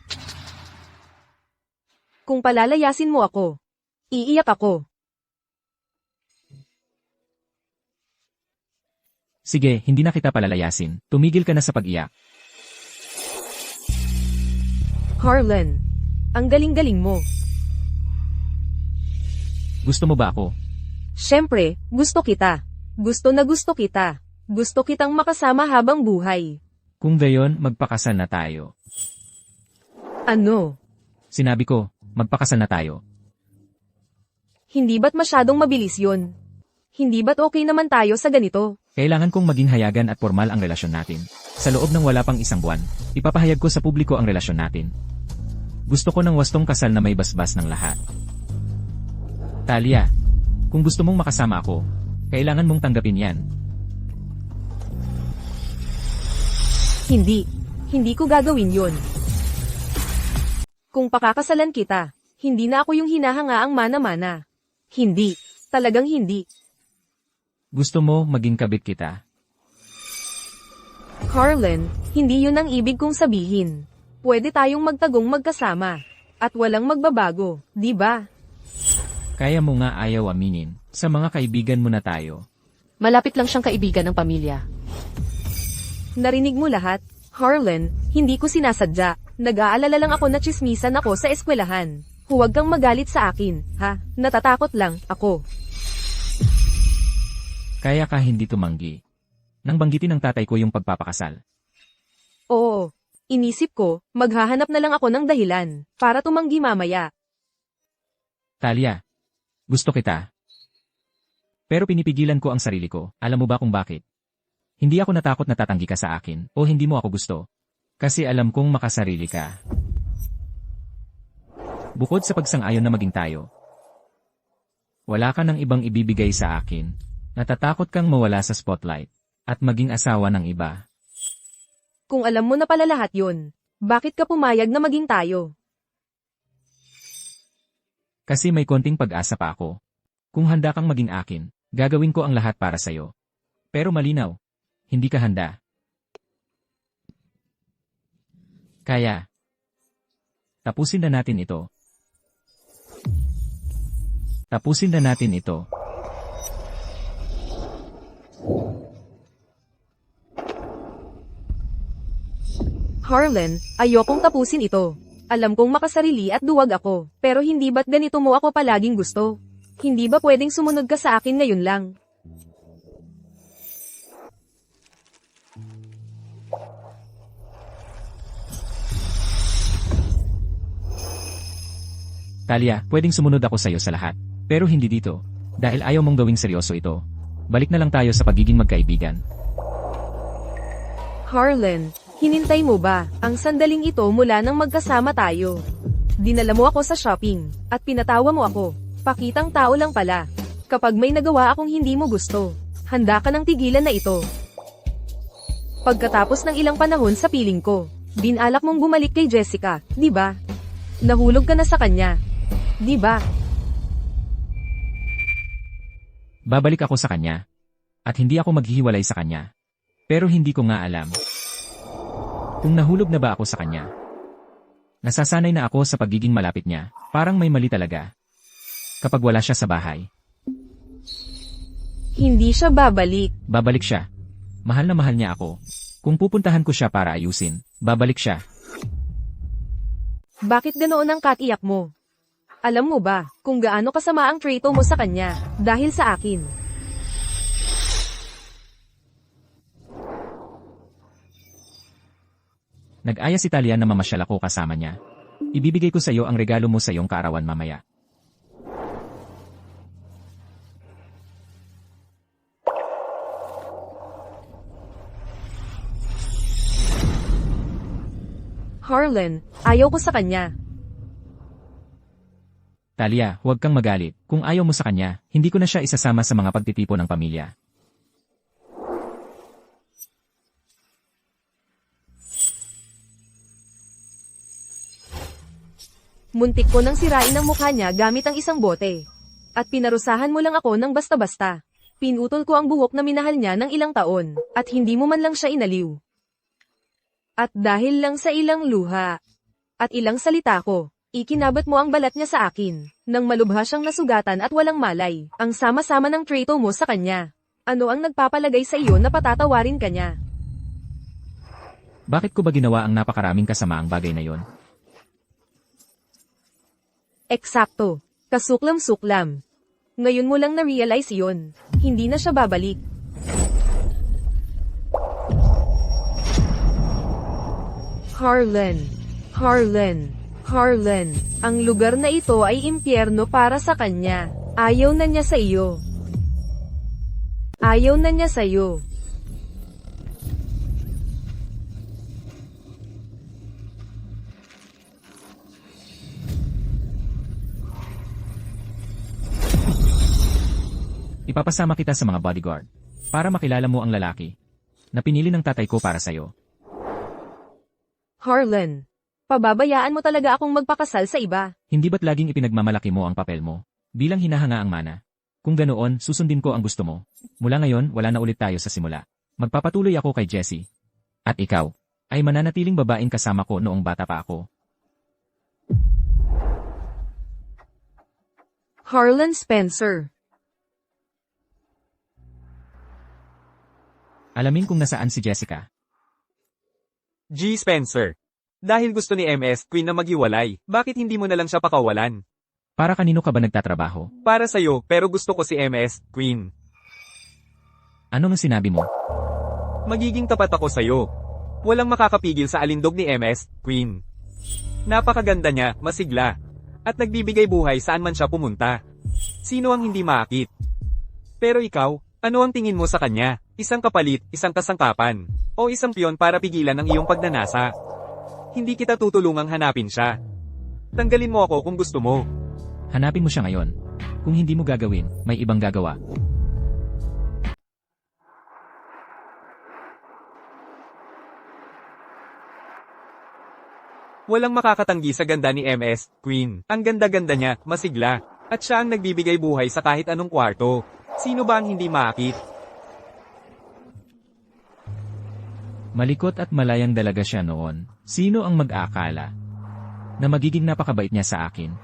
Kung palalayasin mo ako, iiyak ako. Sige, hindi na kita palalayasin. Tumigil ka na sa pag-iyak. Harlan, ang galing-galing mo. Gusto mo ba ako? Siyempre, gusto kita. Gusto na gusto kita. Gusto kitang makasama habang buhay. Kung gayon, magpakasal na tayo. Ano? Sinabi ko, magpakasal na tayo. Hindi ba't masyadong mabilis yun? Hindi ba't okay naman tayo sa ganito? Kailangan kong maging hayagan at formal ang relasyon natin. Sa loob ng wala pang isang buwan, ipapahayag ko sa publiko ang relasyon natin. Gusto ko ng wastong kasal na may basbas ng lahat. Talia, kung gusto mong makasama ako, kailangan mong tanggapin yan. Hindi. Hindi ko gagawin yun. Kung pakakasalan kita, hindi na ako yung hinahangaang mana-mana. Hindi. Talagang hindi. Gusto mo maging kabit kita? Harlan, hindi yun ang ibig kong sabihin. Pwede tayong magtagong magkasama. At walang magbabago, di ba? Kaya mo nga ayaw aminin. Sa mga kaibigan mo na tayo. Malapit lang siyang kaibigan ng pamilya. Narinig mo lahat? Harlan, hindi ko sinasadya. Nag-aalala lang ako na tsismisan ako sa eskwelahan. Huwag kang magalit sa akin, ha? Natatakot lang ako. Kaya ka hindi tumanggi. Nang banggitin ng tatay ko yung pagpapakasal. Oo. Inisip ko, maghahanap na lang ako ng dahilan para tumanggi mamaya. Talia, gusto kita. Pero pinipigilan ko ang sarili ko. Alam mo ba kung bakit? Hindi ako natakot na tatanggi ka sa akin o hindi mo ako gusto. Kasi alam kong makasarili ka. Bukod sa pagsang-ayon na maging tayo, wala ka ng ibang ibibigay sa akin. Natatakot kang mawala sa spotlight at maging asawa ng iba. Kung alam mo na pala lahat yun, bakit ka pumayag na maging tayo? Kasi may konting pag-asa pa ako. Kung handa kang maging akin, gagawin ko ang lahat para sa'yo. Pero malinaw, hindi ka handa. Kaya, tapusin na natin ito. Tapusin na natin ito. Harlan, ayokong tapusin ito. Alam kong makasarili at duwag ako, pero hindi ba't ganito mo ako palaging gusto? Hindi ba pwedeng sumunod ka sa akin ngayon lang? Talia, pwedeng sumunod ako sa'yo sa lahat. Pero hindi dito. Dahil ayaw mong gawing seryoso ito. Balik na lang tayo sa pagiging magkaibigan. Harlan, hinintay mo ba ang sandaling ito mula nang magkasama tayo? Dinala mo ako sa shopping, at pinatawa mo ako. Pakitang tao lang pala. Kapag may nagawa akong hindi mo gusto, handa ka ng tigilan na ito. Pagkatapos ng ilang panahon sa piling ko, binalak mong bumalik kay Jessica, di ba? Nahulog ka na sa kanya, di ba? Babalik ako sa kanya. At hindi ako maghihiwalay sa kanya. Pero hindi ko nga alam kung nahulog na ba ako sa kanya. Nasasanay na ako sa pagiging malapit niya. Parang may mali talaga. Kapag wala siya sa bahay. Hindi siya babalik. Babalik siya. Mahal na mahal niya ako. Kung pupuntahan ko siya para ayusin, babalik siya. Bakit ganoon ang katiyak mo? Alam mo ba kung gaano kasama ang trato mo sa kanya dahil sa akin? Nag-aya si Talia na mamasyal ako kasama niya. Ibibigay ko sa iyo ang regalo mo sa iyong kaarawan mamaya. Harlan, ayaw ko sa kanya. Talia, huwag kang magalit. Kung ayaw mo sa kanya, hindi ko na siya isasama sa mga pagtitipon ng pamilya. Muntik ko nang sirain ang mukha niya gamit ang isang bote. At pinarusahan mo lang ako ng basta-basta. Pinutol ko ang buhok na minahal niya ng ilang taon, at hindi mo man lang siya inaliw. At dahil lang sa ilang luha, at ilang salita ko, ikinabat mo ang balat niya sa akin, nang malubha siyang nasugatan at walang malay, ang sama-sama ng trato mo sa kanya. Ano ang nagpapalagay sa iyo na patatawarin ka niya? Bakit ko ba ginawa ang napakaraming kasamaang bagay na yon? Eksakto. Kasuklam-suklam. Ngayon mo lang na-realize yun. Hindi na siya babalik. Harlan. Harlan. Harlan. Ang lugar na ito ay impyerno para sa kanya. Ayaw na niya sa iyo. Ayaw na niya sa iyo. Ipapasama kita sa mga bodyguard para makilala mo ang lalaki na pinili ng tatay ko para sa'yo. Harlan. Pababayaan mo talaga akong magpakasal sa iba. Hindi ba't laging ipinagmamalaki mo ang papel mo bilang hinahanga ang mana? Kung ganoon, susundin ko ang gusto mo. Mula ngayon, wala na ulit tayo sa simula. Magpapatuloy ako kay Jessie. At ikaw, ay mananatiling babaeng kasama ko noong bata pa ako. Harlan Spencer. Alamin kung nasaan si Jessica. G. Spencer. Dahil gusto ni MS Queen na maghiwalay, bakit hindi mo na lang siya pakawalan? Para kanino ka ba nagtatrabaho? Para sa'yo, pero gusto ko si MS Queen. Ano nga sinabi mo? Magiging tapat ako sa'yo. Walang makakapigil sa alindog ni MS Queen. Napakaganda niya, masigla. At nagbibigay buhay saan man siya pumunta. Sino ang hindi maakit? Pero ikaw, ano ang tingin mo sa kanya? Isang kapalit, isang kasangkapan, o isang piyon para pigilan ang iyong pagnanasa? Hindi kita tutulungang hanapin siya. Tanggalin mo ako kung gusto mo. Hanapin mo siya ngayon. Kung hindi mo gagawin, may ibang gagawa. Walang makakatanggi sa ganda ni MS Queen. Ang ganda-ganda niya, masigla. At siya ang nagbibigay buhay sa kahit anong kwarto. Sino ba ang hindi maakit? Malikot at malayang dalaga siya noon. Sino ang mag-aakala na magiging napakabait niya sa akin?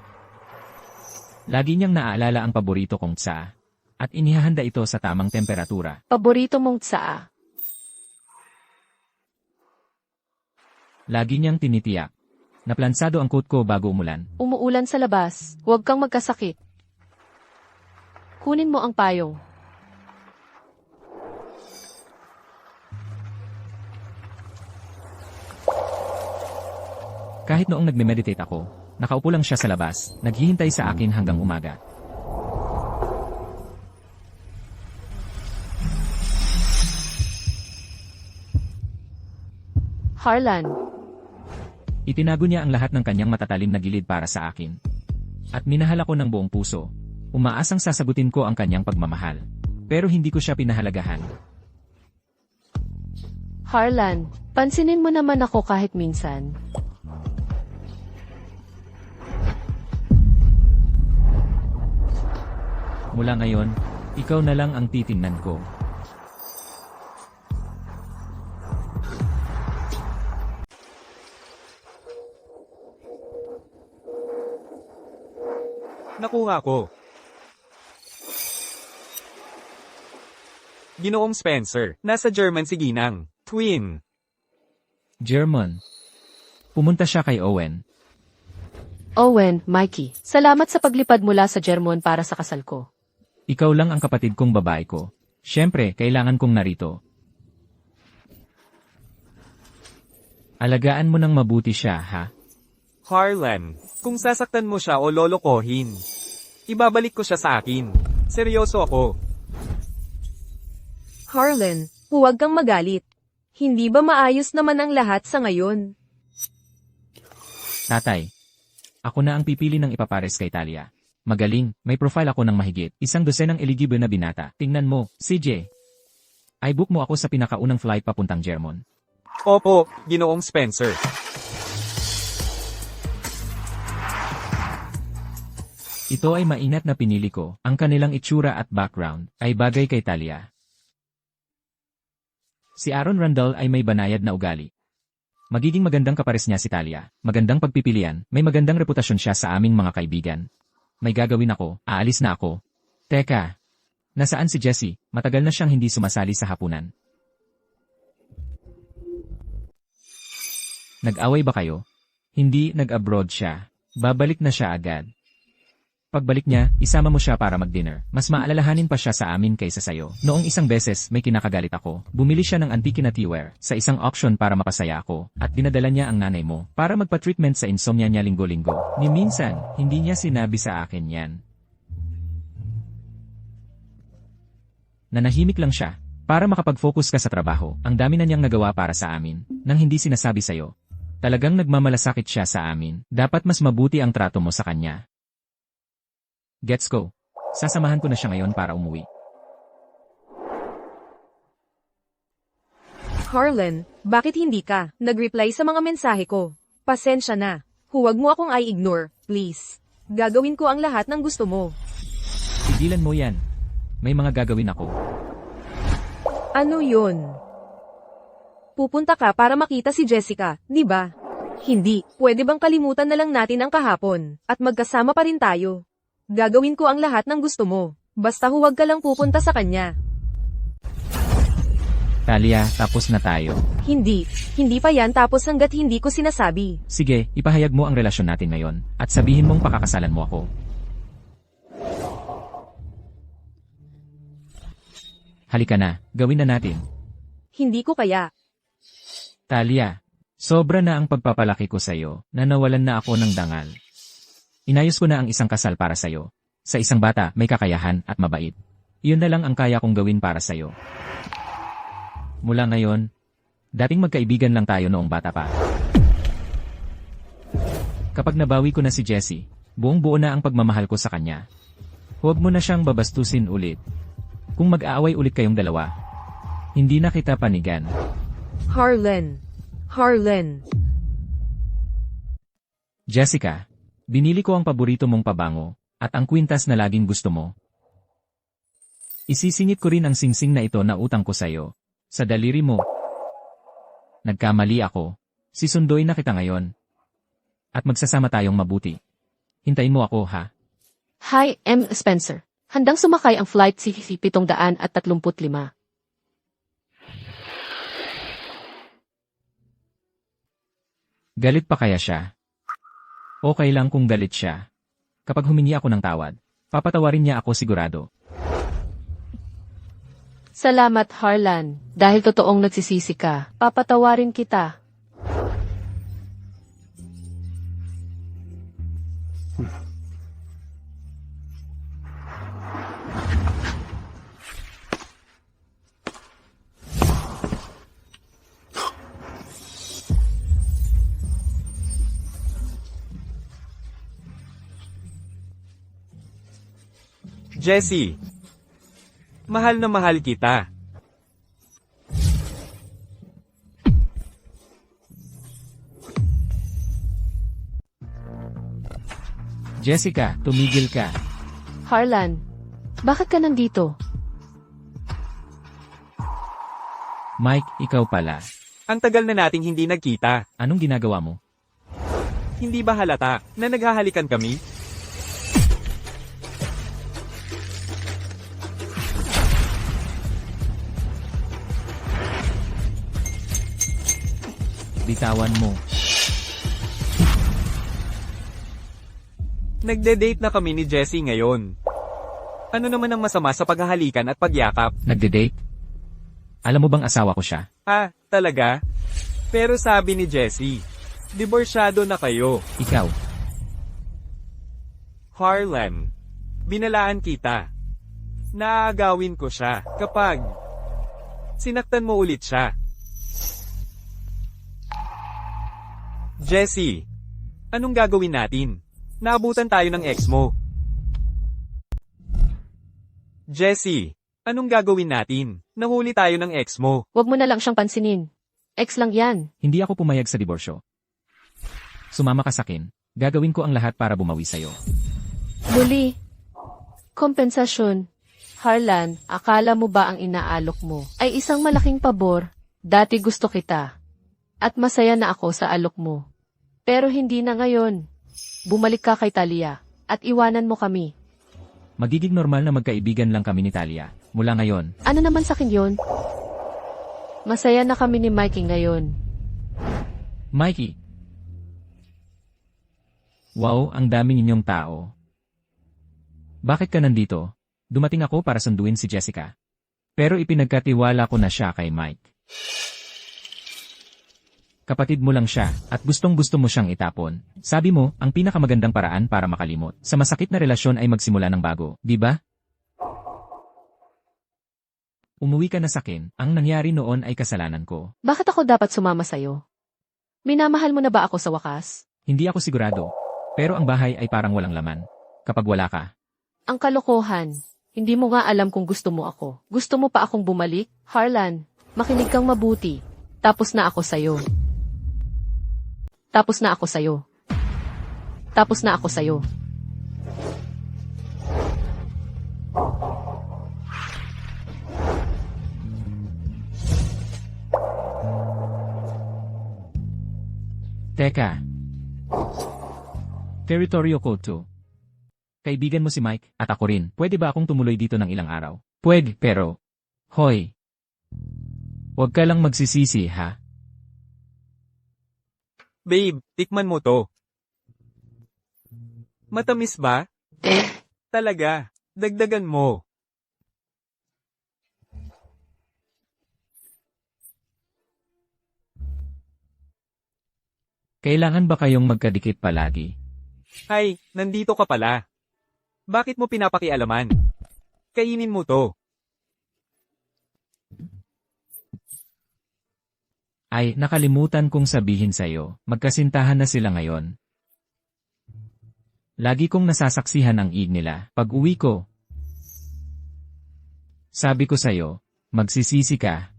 Lagi niyang naaalala ang paborito kong tsa at inihahanda ito sa tamang temperatura. Paborito mong tsaa. Lagi niyang tinitiyak na plansado ang coat ko bago umulan. Umuulan sa labas. Huwag kang magkasakit. Kunin mo ang payong. Kahit noong nagme-meditate ako, nakaupo lang siya sa labas, naghihintay sa akin hanggang umaga. Harlan. Itinago niya ang lahat ng kanyang matatalim na gilid para sa akin. At minahal ako ng buong puso. Umaasang sasagutin ko ang kanyang pagmamahal. Pero hindi ko siya pinahalagahan. Harlan, pansinin mo naman ako kahit minsan. Mula ngayon, ikaw na lang ang titingnan ko. Nakuha ko. Ginoong Spencer, nasa German si Ginang. Twin. German. Pumunta siya kay Owen. Owen, Mikey, salamat sa paglipad mula sa German para sa kasal ko. Ikaw lang ang kapatid kong babae ko. Siyempre, kailangan kong narito. Alagaan mo ng mabuti siya, ha? Harlan, kung sasaktan mo siya o lolokohin, ibabalik ko siya sa akin. Seryoso ako. Harlan, huwag kang magalit. Hindi ba maayos naman ang lahat sa ngayon? Tatay. Ako na ang pipili ng ipapares kay Talia. Magaling, may profile ako ng mahigit. 100 eligible na binata. Tingnan mo, CJ. I-book mo ako sa pinakaunang flight papuntang Germon. Opo, Ginoong Spencer. Ito ay mainat na pinili ko. Ang kanilang itsura at background ay bagay kay Talia. Si Aaron Randall ay may banayad na ugali. Magiging magandang kapares niya si Talia. Magandang pagpipilian, may magandang reputasyon siya sa aming mga kaibigan. May gagawin ako, aalis na ako. Teka, nasaan si Jessie? Matagal na siyang hindi sumasali sa hapunan. Nag-away ba kayo? Hindi, nag-abroad siya. Babalik na siya agad. Pagbalik niya, isama mo siya para mag-dinner. Mas maalalahanin pa siya sa amin kaysa sayo. Noong isang beses, may kinakagalit ako. Bumili siya ng antique na teaware sa isang auction para mapasaya ako. At dinadala niya ang nanay mo para magpa-treatment sa insomnia niya linggo-linggo. Ni minsan, hindi niya sinabi sa akin yan. Nanahimik lang siya. Para makapag-focus ka sa trabaho, ang dami na niyang nagawa para sa amin, nang hindi sinasabi sayo. Talagang nagmamalasakit siya sa amin. Dapat mas mabuti ang trato mo sa kanya. Gets ko. Sasamahan ko na siya ngayon para umuwi. Harlan, bakit hindi ka nag-reply sa mga mensahe ko? Pasensya na. Huwag mo akong i-ignore, please. Gagawin ko ang lahat ng gusto mo. Tigilan mo yan. May mga gagawin ako. Ano yun? Pupunta ka para makita si Jessica, di ba? Hindi, pwede bang kalimutan na lang natin ang kahapon, at magkasama pa rin tayo? Gagawin ko ang lahat ng gusto mo. Basta huwag ka lang pupunta sa kanya. Talia, tapos na tayo. Hindi pa yan tapos hanggat hindi ko sinasabi. Sige, ipahayag mo ang relasyon natin ngayon, at sabihin mong pakakasalan mo ako. Halika na, gawin na natin. Hindi ko kaya. Talia, sobra na ang pagpapalaki ko sa'yo, na nawalan na ako ng dangal. Inayos ko na ang isang kasal para sa'yo. Sa isang bata, may kakayahan at mabait. Iyon na lang ang kaya kong gawin para sa'yo. Mula ngayon, dating magkaibigan lang tayo noong bata pa. Kapag nabawi ko na si Jessie, buong-buo na ang pagmamahal ko sa kanya. Huwag mo na siyang babastusin ulit. Kung mag-aaway ulit kayong dalawa, hindi na kita panigan. Harlan. Jessica, binili ko ang paborito mong pabango, at ang kwintas na laging gusto mo. Isisingit ko rin ang singsing na ito na utang ko sa'yo. Sa daliri mo. Nagkamali ako. Sisunduin na kita ngayon. At magsasama tayong mabuti. Hintayin mo ako, ha? Hi, M. Spencer. Handang sumakay ang flight CC-735. Galit pa kaya siya? Okay lang kung galit siya. Kapag humingi ako ng tawad, papatawarin niya ako sigurado. Salamat, Harlan. Dahil totoong nagsisisi ka, papatawarin kita. Jessie, mahal na mahal kita. Jessica, tumigil ka. Harlan, bakit ka nandito? Mike, ikaw pala. Ang tagal na nating hindi nagkita. Anong ginagawa mo? Hindi ba halata na naghahalikan kami? Bitawan mo. Nagde-date na kami ni Jessie ngayon. Ano naman ang masama sa paghahalikan at pagyakap? Nagde-date? Alam mo bang asawa ko siya? Ah, talaga? Pero sabi ni Jessie, diborsyado na kayo. Ikaw. Harlan, binalaan kita. Naaagawin ko siya kapag sinaktan mo ulit siya. Jessie, Anong gagawin natin? Naabutan tayo ng ex mo. Jessie, anong gagawin natin? Nahuli tayo ng ex mo. Huwag mo na lang siyang pansinin. Ex lang yan. Hindi ako pumayag sa diborsyo. Sumama ka sa akin. Gagawin ko ang lahat para bumawi sa'yo. Muli. Kompensasyon. Harlan, akala mo ba ang inaalok mo ay isang malaking pabor? Dati gusto kita. At masaya na ako sa alok mo. Pero hindi na ngayon. Bumalik ka kay Talia. At iwanan mo kami. Magiging normal na magkaibigan lang kami ni Talia. Mula ngayon, Ano naman sa akin yun? Masaya na kami ni Mikey ngayon. Mikey. Wow, ang daming inyong tao. Bakit ka nandito? Dumating ako para sunduin si Jessica. Pero ipinagkatiwala ko na siya kay Mike. Kapatid mo lang siya, at gustong-gusto mo siyang itapon. Sabi mo, ang pinakamagandang paraan para makalimot sa masakit na relasyon ay magsimula ng bago, di ba? Umuwi ka na sa akin, ang nangyari noon ay kasalanan ko. Bakit ako dapat sumama sa'yo? Minamahal mo na ba ako sa wakas? Hindi ako sigurado. Pero ang bahay ay parang walang laman. Kapag wala ka, Ang kalokohan. Hindi mo nga alam kung gusto mo ako. Gusto mo pa akong bumalik? Harlan, makinig kang mabuti. Tapos na ako sa'yo. Tapos na ako sa'yo. Tapos na ako sa'yo. Teka. Territorio Code 2. Kaibigan mo si Mike, at ako rin. Pwede ba akong tumuloy dito ng ilang araw? Pwede, pero... Hoy. Huwag ka lang magsisisi, ha? Babe, tikman mo to. Matamis ba? Talaga, dagdagan mo. Kailangan ba kayong magkadikit palagi? Hay, nandito ka pala. Bakit mo pinapakialaman? Kainin mo to. Ay, nakalimutan kong sabihin sa'yo, magkasintahan na sila ngayon. Lagi kong nasasaksihan ang ig nila pag uwi ko. Sabi ko sa'yo, magsisisi ka.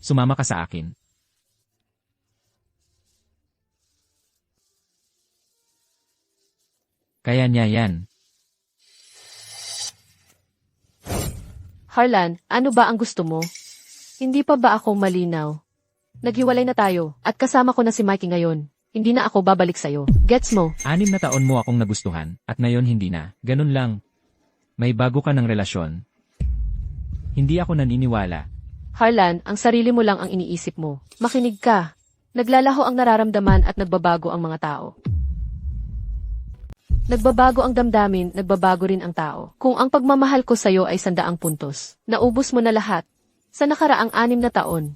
Sumama ka sa akin. Kaya niya yan. Harlan, ano ba ang gusto mo? Hindi pa ba akong malinaw? Naghiwalay na tayo, at kasama ko na si Mikey ngayon. Hindi na ako babalik sa'yo. Gets mo? 6 na taon mo akong nagustuhan, at ngayon hindi na. Ganun lang. May bago ka ng relasyon. Hindi ako naniniwala. Harlan, ang sarili mo lang ang iniisip mo. Makinig ka. Naglalaho ang nararamdaman at nagbabago ang mga tao. Nagbabago ang damdamin, nagbabago rin ang tao. Kung ang pagmamahal ko sa'yo ay 100 puntos, naubos mo na lahat. Sa nakaraang 6 na taon.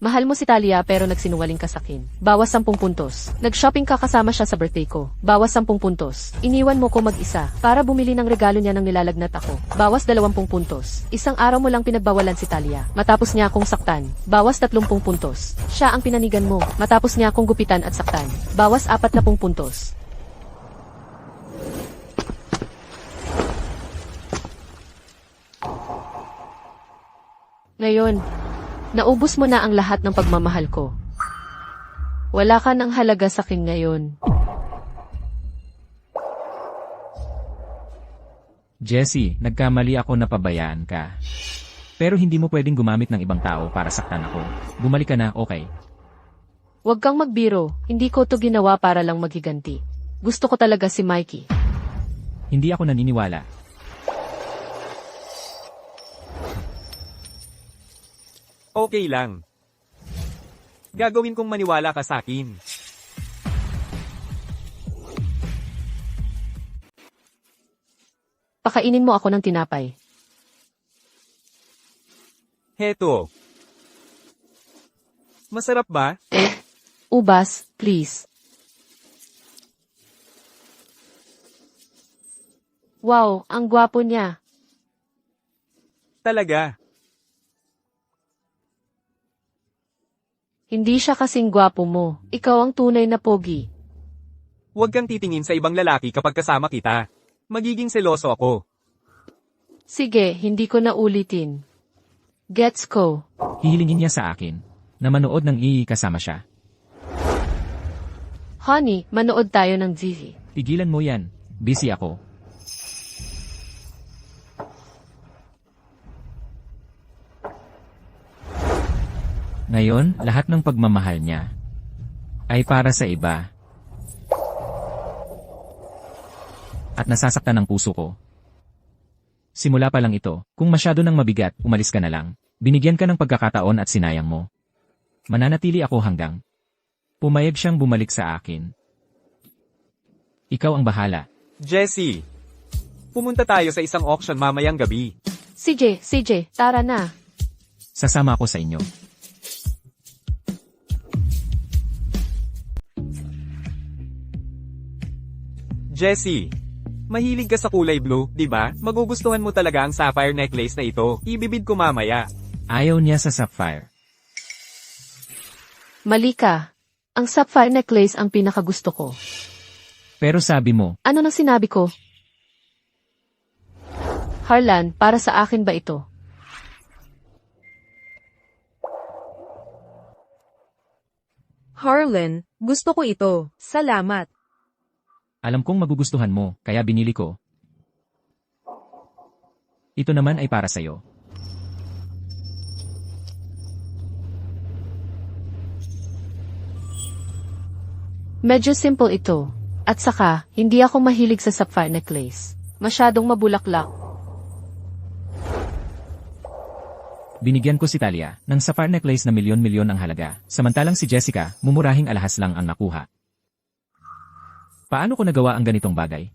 Mahal mo si Talia pero nagsinungaling ka sakin. Bawas 10 puntos. Nag-shopping ka kasama siya sa birthday ko. Bawas 10 puntos. Iniwan mo ko mag-isa para bumili ng regalo niya nang nilalagnat ako. Bawas 20 puntos. Isang araw mo lang pinagbawalan si Talia. Matapos niya akong saktan. Bawas 30 puntos. Siya ang pinanigan mo. Matapos niya akong gupitan at saktan. Bawas 40 puntos. Ngayon, naubos mo na ang lahat ng pagmamahal ko. Wala ka ng halaga sa akin ngayon. Jessie, nagkamali ako na pabayaan ka. Pero hindi mo pwedeng gumamit ng ibang tao para saktan ako. Bumalik ka na, okay? Huwag kang magbiro, hindi ko to ginawa para lang maghiganti. Gusto ko talaga si Mikey. Hindi ako naniniwala. Okay lang. Gagawin kong maniwala ka sa akin. Pakainin mo ako ng tinapay. Heto. Masarap ba? Ubas, please. Wow, ang gwapo niya. Talaga. Hindi siya kasing gwapo mo. Ikaw ang tunay na pogi. Huwag kang titingin sa ibang lalaki kapag kasama kita. Magiging seloso ako. Sige, hindi ko na ulitin. Gets ko. Hihilingin niya sa akin na manood ng ii kasama siya. Honey, manood tayo ng TV. Tigilan mo yan. Busy ako. Ngayon, lahat ng pagmamahal niya ay para sa iba. At nasasaktan ang puso ko. Simula pa lang ito, kung masyado nang mabigat, umalis ka na lang. Binigyan ka ng pagkakataon at sinayang mo. Mananatili ako hanggang pumayag siyang bumalik sa akin. Ikaw ang bahala. Jessie, pumunta tayo sa isang auction mamayang gabi. CJ, tara na. Sasama ako sa inyo. Jessie, mahilig ka sa kulay blue, di ba? Magugustuhan mo talaga ang sapphire necklace na ito. Ibibid ko mamaya. Ayaw niya sa sapphire. Mali ka. Ang sapphire necklace ang pinakagusto ko. Pero sabi mo, Ano nang sinabi ko? Harlan, para sa akin ba ito? Harlan, gusto ko ito. Salamat. alam kong magugustuhan mo, kaya binili ko. Ito naman ay para sa'yo. Medyo simple ito. At saka, hindi ako mahilig sa sapphire necklace. Masyadong mabulaklak. Binigyan ko si Talia ng sapphire necklace na milyon-milyon ang halaga, samantalang si Jessica, mumurahing alahas lang ang nakuha. Paano ko nagawa ang ganitong bagay?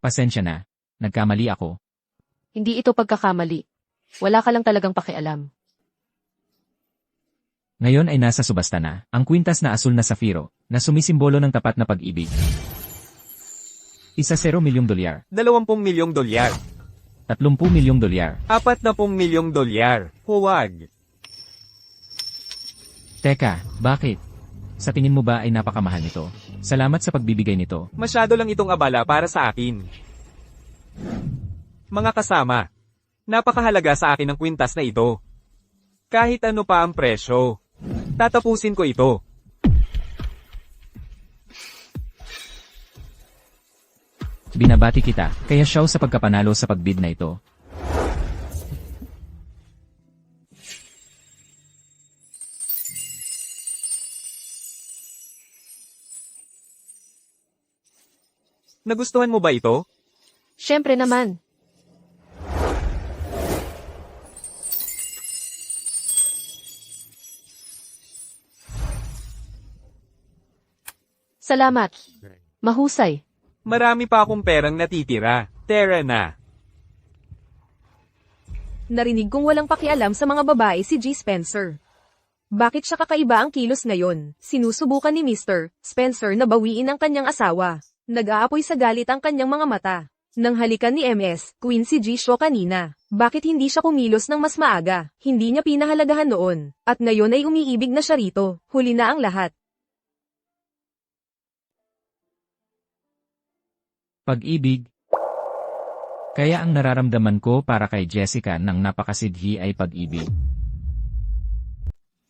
Pasensya na, nagkamali ako. Hindi ito pagkakamali. Wala ka lang talagang pakialam. Ngayon ay nasa subasta na, ang kwintas na asul na safiro, na sumisimbolo ng tapat na pag-ibig. Isa $0 milyong, 20 milyong dolyar. 30 milyong dolyar. 40 milyong dolyar. Huwag. Teka, bakit? Sa tingin mo ba ay napakamahal nito? Salamat sa pagbibigay nito. Masyado lang itong abala para sa akin. Mga kasama, napakahalaga sa akin ang kwintas na ito. Kahit ano pa ang presyo, tatapusin ko ito. Binabati kita, kaya siyaw sa pagkapanalo sa pagbid na ito. Nagustuhan mo ba ito? Siyempre naman. Salamat. Mahusay. Marami pa akong perang natitira. Tara na. Narinig kong walang pakialam sa mga babae si G. Spencer. Bakit siya kakaiba ang kilos ngayon? Sinusubukan ni Mr. Spencer na bawiin ang kanyang asawa. Nag-aapoy sa galit ang kanyang mga mata. Nang halikan ni MS, Queen si G. Shaw kanina. Bakit hindi siya kumilos ng mas maaga? Hindi niya pinahalagahan noon. At ngayon ay umiibig na siya rito. Huli na ang lahat. Pag-ibig. Kaya ang nararamdaman ko para kay Jessica ng napakasidhi ay pag-ibig.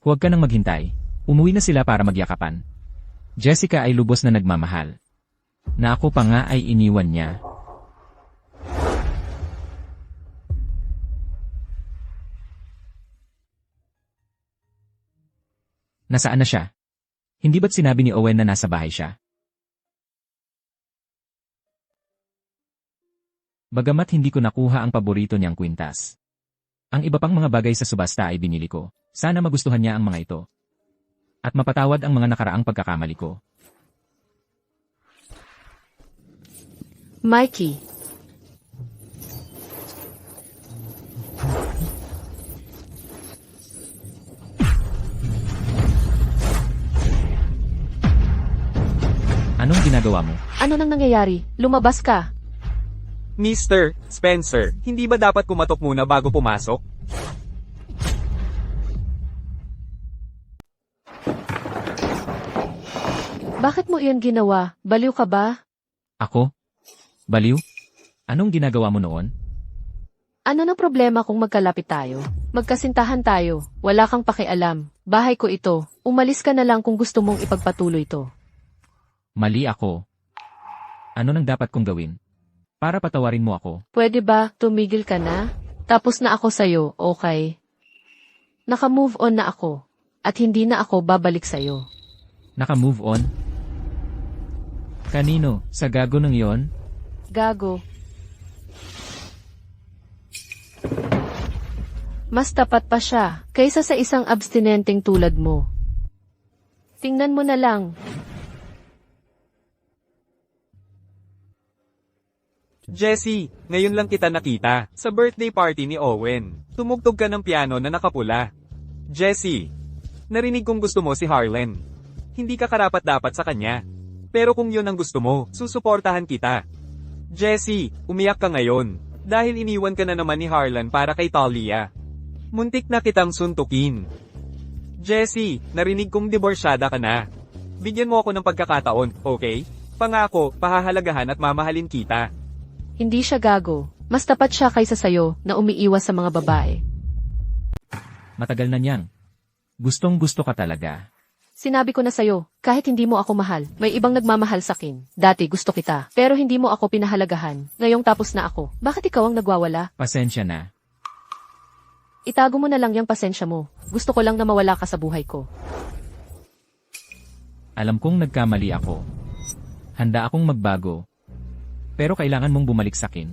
Huwag ka nang maghintay. Umuwi na sila para magyakapan. Jessica ay lubos na nagmamahal. Na ako pa nga ay iniwan niya. Nasaan na siya? Hindi ba't sinabi ni Owen na nasa bahay siya? Bagamat hindi ko nakuha ang paborito niyang kwintas. Ang iba pang mga bagay sa subasta ay binili ko. Sana magustuhan niya ang mga ito. At mapatawad ang mga nakaraang pagkakamali ko. Mikey. Anong ginagawa mo? Ano nang nangyayari? Lumabas ka. Mr. Spencer, hindi ba dapat kumatok muna bago pumasok? Bakit mo iyan ginawa? Baliw ka ba? Ako? Baliw? Anong ginagawa mo noon? Ano na problema kung magkalapit tayo? Magkasintahan tayo. Wala kang pakialam. Bahay ko ito. Umalis ka na lang kung gusto mong ipagpatuloy to. Mali ako. Ano nang dapat kong gawin? Para patawarin mo ako. Pwede ba tumigil ka na? Tapos na ako sa'yo, okay? Naka-move on na ako. At hindi na ako babalik sa'yo. Naka-move on? Kanino? Sa gago ng yon? Gago. Mas tapat pa siya kaysa sa isang abstinenteng tulad mo. Tingnan mo na lang. Jessie, ngayon lang kita nakita, sa birthday party ni Owen. Tumugtog ka ng piano na nakapula. Jessie, narinig kong gusto mo si Harlan. Hindi ka karapat-dapat sa kanya. Pero kung yun ang gusto mo, susuportahan kita. Jessie, umiyak ka ngayon. Dahil iniwan ka na naman ni Harlan para kay Talia. Muntik na kitang suntukin. Jessie, narinig kong diborsyada ka na. Bigyan mo ako ng pagkakataon, okay? Pangako, pahahalagahan at mamahalin kita. Hindi siya gago. Mas tapat siya kaysa sayo na umiiwas sa mga babae. Matagal na niyang. Gustong gusto ka talaga. Sinabi ko na sayo, kahit hindi mo ako mahal, may ibang nagmamahal sakin. Dati gusto kita, pero hindi mo ako pinahalagahan. Ngayong tapos na ako. Bakit ikaw ang nagwawala? Pasensya na. Itago mo na lang yung pasensya mo. Gusto ko lang na mawala ka sa buhay ko. Alam kong nagkamali ako. Handa akong magbago. Pero kailangan mong bumalik sa akin.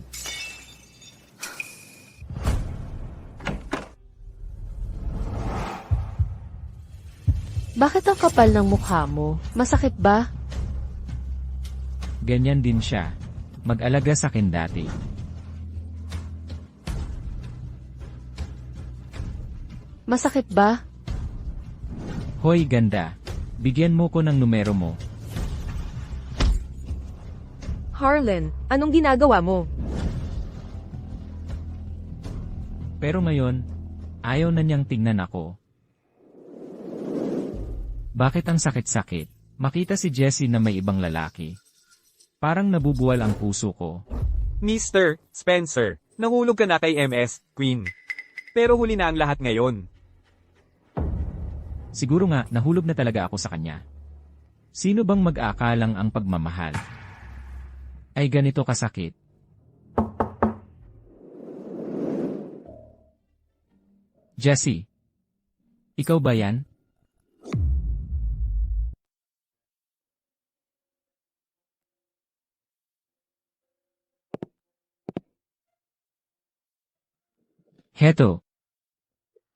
Bakit ang kapal ng mukha mo? Masakit ba? Ganyan din siya. Mag-alaga sa akin dati. Masakit ba? Hoy ganda. Bigyan mo ko ng numero mo. Harlan, anong ginagawa mo? Pero ngayon, ayaw na niyang tingnan ako. Bakit ang sakit-sakit? Makita si Jessie na may ibang lalaki. Parang nabubuwal ang puso ko. Mr. Spencer, nahulog ka na kay MS, Queen. Pero huli na ang lahat ngayon. Siguro nga, nahulog na talaga ako sa kanya. Sino bang mag-aakalang ang pagmamahal ay ganito kasakit? Jessie, ikaw ba yan? Heto.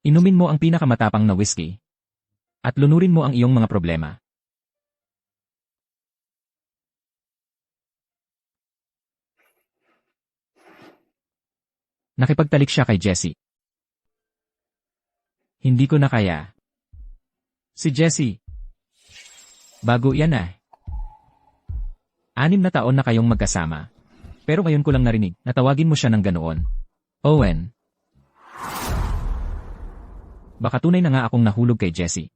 Inumin mo ang pinakamatapang na whiskey. At lunurin mo ang iyong mga problema. Nakipagtalik siya kay Jessie. Hindi ko na kaya. Si Jessie. Bago yan ah. 6 na taon na kayong magkasama. Pero ngayon ko lang narinig na tawagin mo siya ng ganoon. Owen. Baka tunay na nga akong nahulog kay Jessie.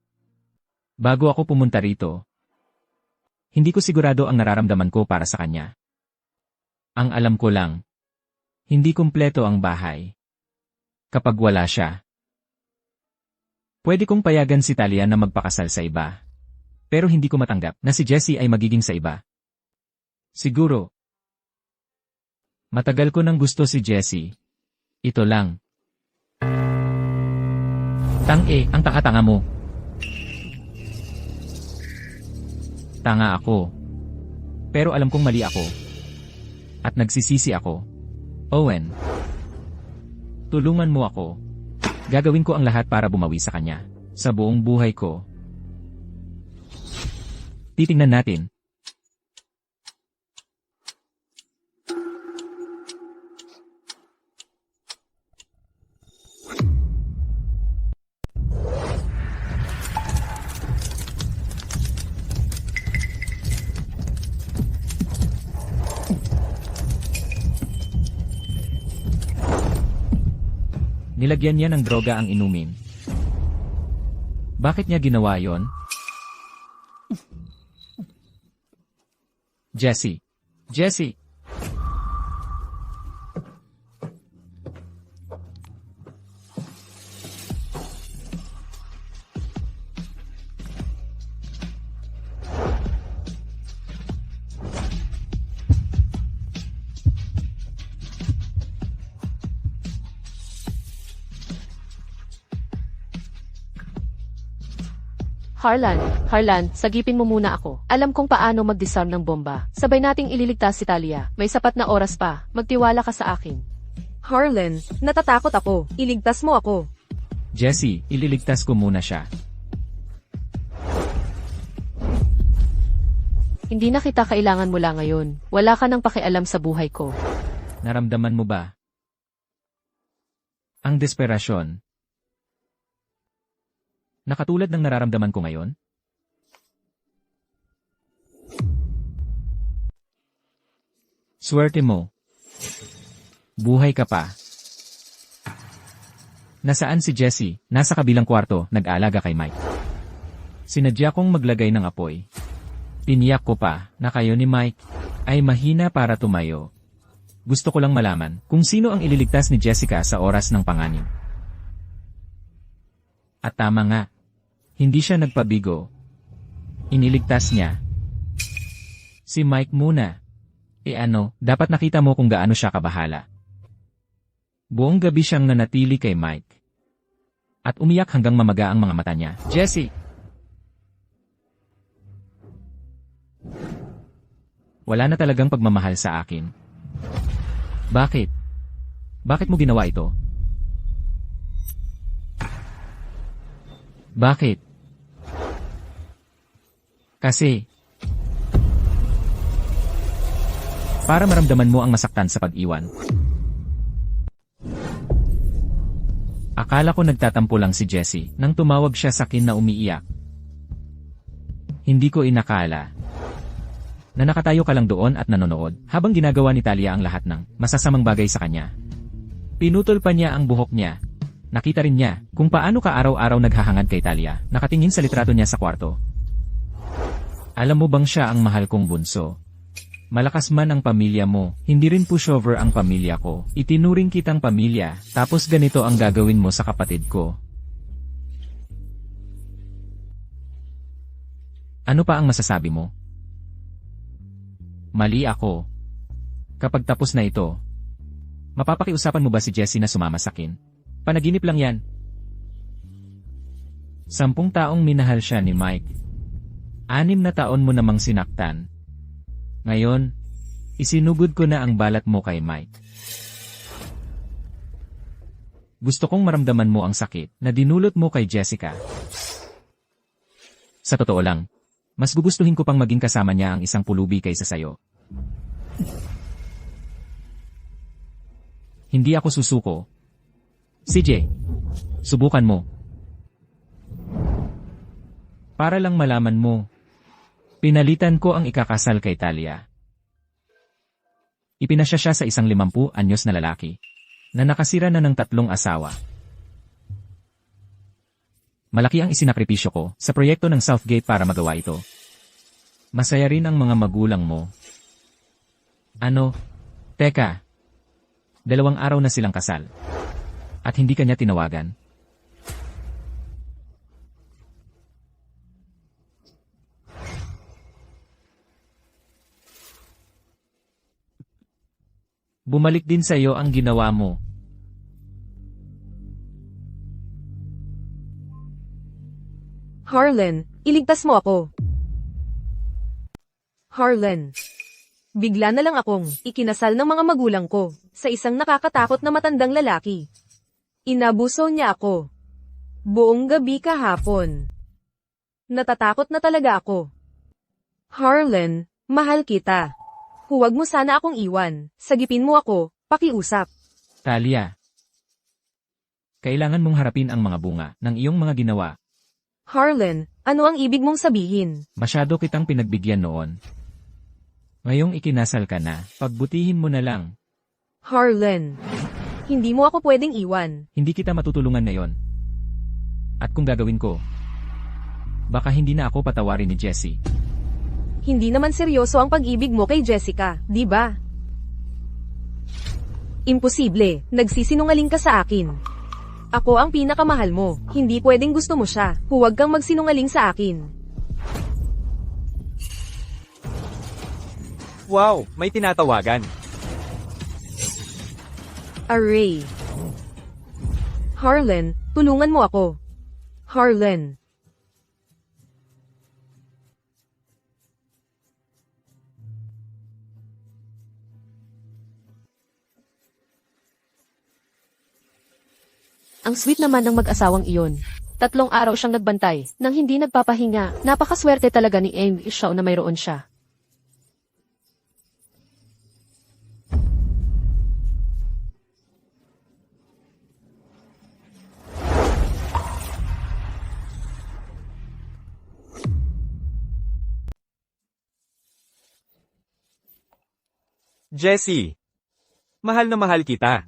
Bago ako pumunta rito, hindi ko sigurado ang nararamdaman ko para sa kanya. Ang alam ko lang, hindi kumpleto ang bahay kapag wala siya. Pwede kong payagan si Talia na magpakasal sa iba. Pero hindi ko matanggap na si Jessie ay magiging sa iba. Siguro, matagal ko nang gusto si Jessie. Ito lang. Ang tanga-tanga mo. Tanga ako. Pero alam kong mali ako. At nagsisisi ako. Owen. Tulungan mo ako. Gagawin ko ang lahat para bumawi sa kanya. Sa buong buhay ko. Titingnan natin. Nilagyan niya ng droga ang inumin. Bakit niya ginawa yon? Jessie. Jessie! Harlan, sagipin mo muna ako. Alam kong paano mag-disarm ng bomba. Sabay nating ililigtas si Talia. May sapat na oras pa. Magtiwala ka sa akin. Harlan, natatakot ako. Iligtas mo ako. Jessie, ililigtas ko muna siya. Hindi na kita kailangan mula ngayon. Wala ka nang pakialam sa buhay ko. Naramdaman mo ba? Ang desperasyon. Nakatulad ng nararamdaman ko ngayon? Swerte mo. Buhay ka pa. Nasaan si Jessie? Nasa kabilang kwarto, nag-aalaga kay Mike. Sinadya kong maglagay ng apoy. Tiniyak ko pa na kayo ni Mike ay mahina para tumayo. Gusto ko lang malaman kung sino ang ililigtas ni Jessica sa oras ng panganib. At tama nga. Hindi siya nagpabigo. Iniligtas niya. Si Mike muna. Dapat nakita mo kung gaano siya kabahala. Buong gabi siyang nanatili kay Mike. At umiyak hanggang mamaga ang mga mata niya. Jessie! Wala na talagang pagmamahal sa akin. Bakit? Bakit mo ginawa ito? Bakit? Kasi, para maramdaman mo ang masaktan sa pag-iwan. Akala ko nagtatampo lang si Jessie nang tumawag siya sa akin na umiiyak. Hindi ko inakala na nakatayo ka lang doon at nanonood habang ginagawa ni Talia ang lahat ng masasamang bagay sa kanya. Pinutol pa niya ang buhok niya. Nakita rin niya kung paano ka araw-araw naghahangad kay Talia, nakatingin sa litrato niya sa kwarto. Alam mo bang siya ang mahal kong bunso? Malakas man ang pamilya mo, hindi rin pushover ang pamilya ko. Itinuring kitang pamilya, tapos ganito ang gagawin mo sa kapatid ko. Ano pa ang masasabi mo? Mali ako. Kapag tapos na ito, mapapakiusapan mo ba si Jessie na sumama sa akin? Panaginip lang yan. 10 taong minahal siya ni Mike. 6 na taon mo namang sinaktan. Ngayon, isinugod ko na ang balat mo kay Mike. Gusto kong maramdaman mo ang sakit na dinulot mo kay Jessica. Sa totoo lang, mas gugustuhin ko pang maging kasama niya ang isang pulubi kaysa sayo. Hindi ako susuko. CJ, subukan mo. Para lang malaman mo, pinalitan ko ang ikakasal kay Talia. Ipinasya siya sa isang 50 anyos na lalaki na nakasira na ng 3 asawa. Malaki ang isinakripisyo ko sa proyekto ng Southgate para magawa ito. Masaya rin ang mga magulang mo. Teka. 2 araw na silang kasal. At hindi kanya tinawagan. Bumalik din sa iyo ang ginawa mo. Harlan, iligtas mo ako. Harlan. Bigla na lang akong ikinasal ng mga magulang ko sa isang nakakatakot na matandang lalaki. Inabuso niya ako. Buong gabi kahapon. Natatakot na talaga ako. Harlan, mahal kita. Huwag mo sana akong iwan. Sagipin mo ako, pakiusap. Talia. Kailangan mong harapin ang mga bunga ng iyong mga ginawa. Harlan, ano ang ibig mong sabihin? Masyado kitang pinagbigyan noon. Ngayong ikinasal ka na, pagbutihin mo na lang. Harlan, hindi mo ako pwedeng iwan. Hindi kita matutulungan ngayon. At kung gagawin ko, baka hindi na ako patawarin ni Jessie. Hindi naman seryoso ang pag-ibig mo kay Jessica, di ba? Imposible, nagsisinungaling ka sa akin. Ako ang pinakamahal mo, hindi pwedeng gusto mo siya. Huwag kang magsinungaling sa akin. Wow, may tinatawagan. Array. Harlan, tulungan mo ako. Harlan. Ang sweet naman ng mag-asawang iyon. 3 araw siyang nagbantay, nang hindi nagpapahinga. Napakaswerte talaga ni Amy Shaw na mayroon siya. Jessie, mahal na mahal kita.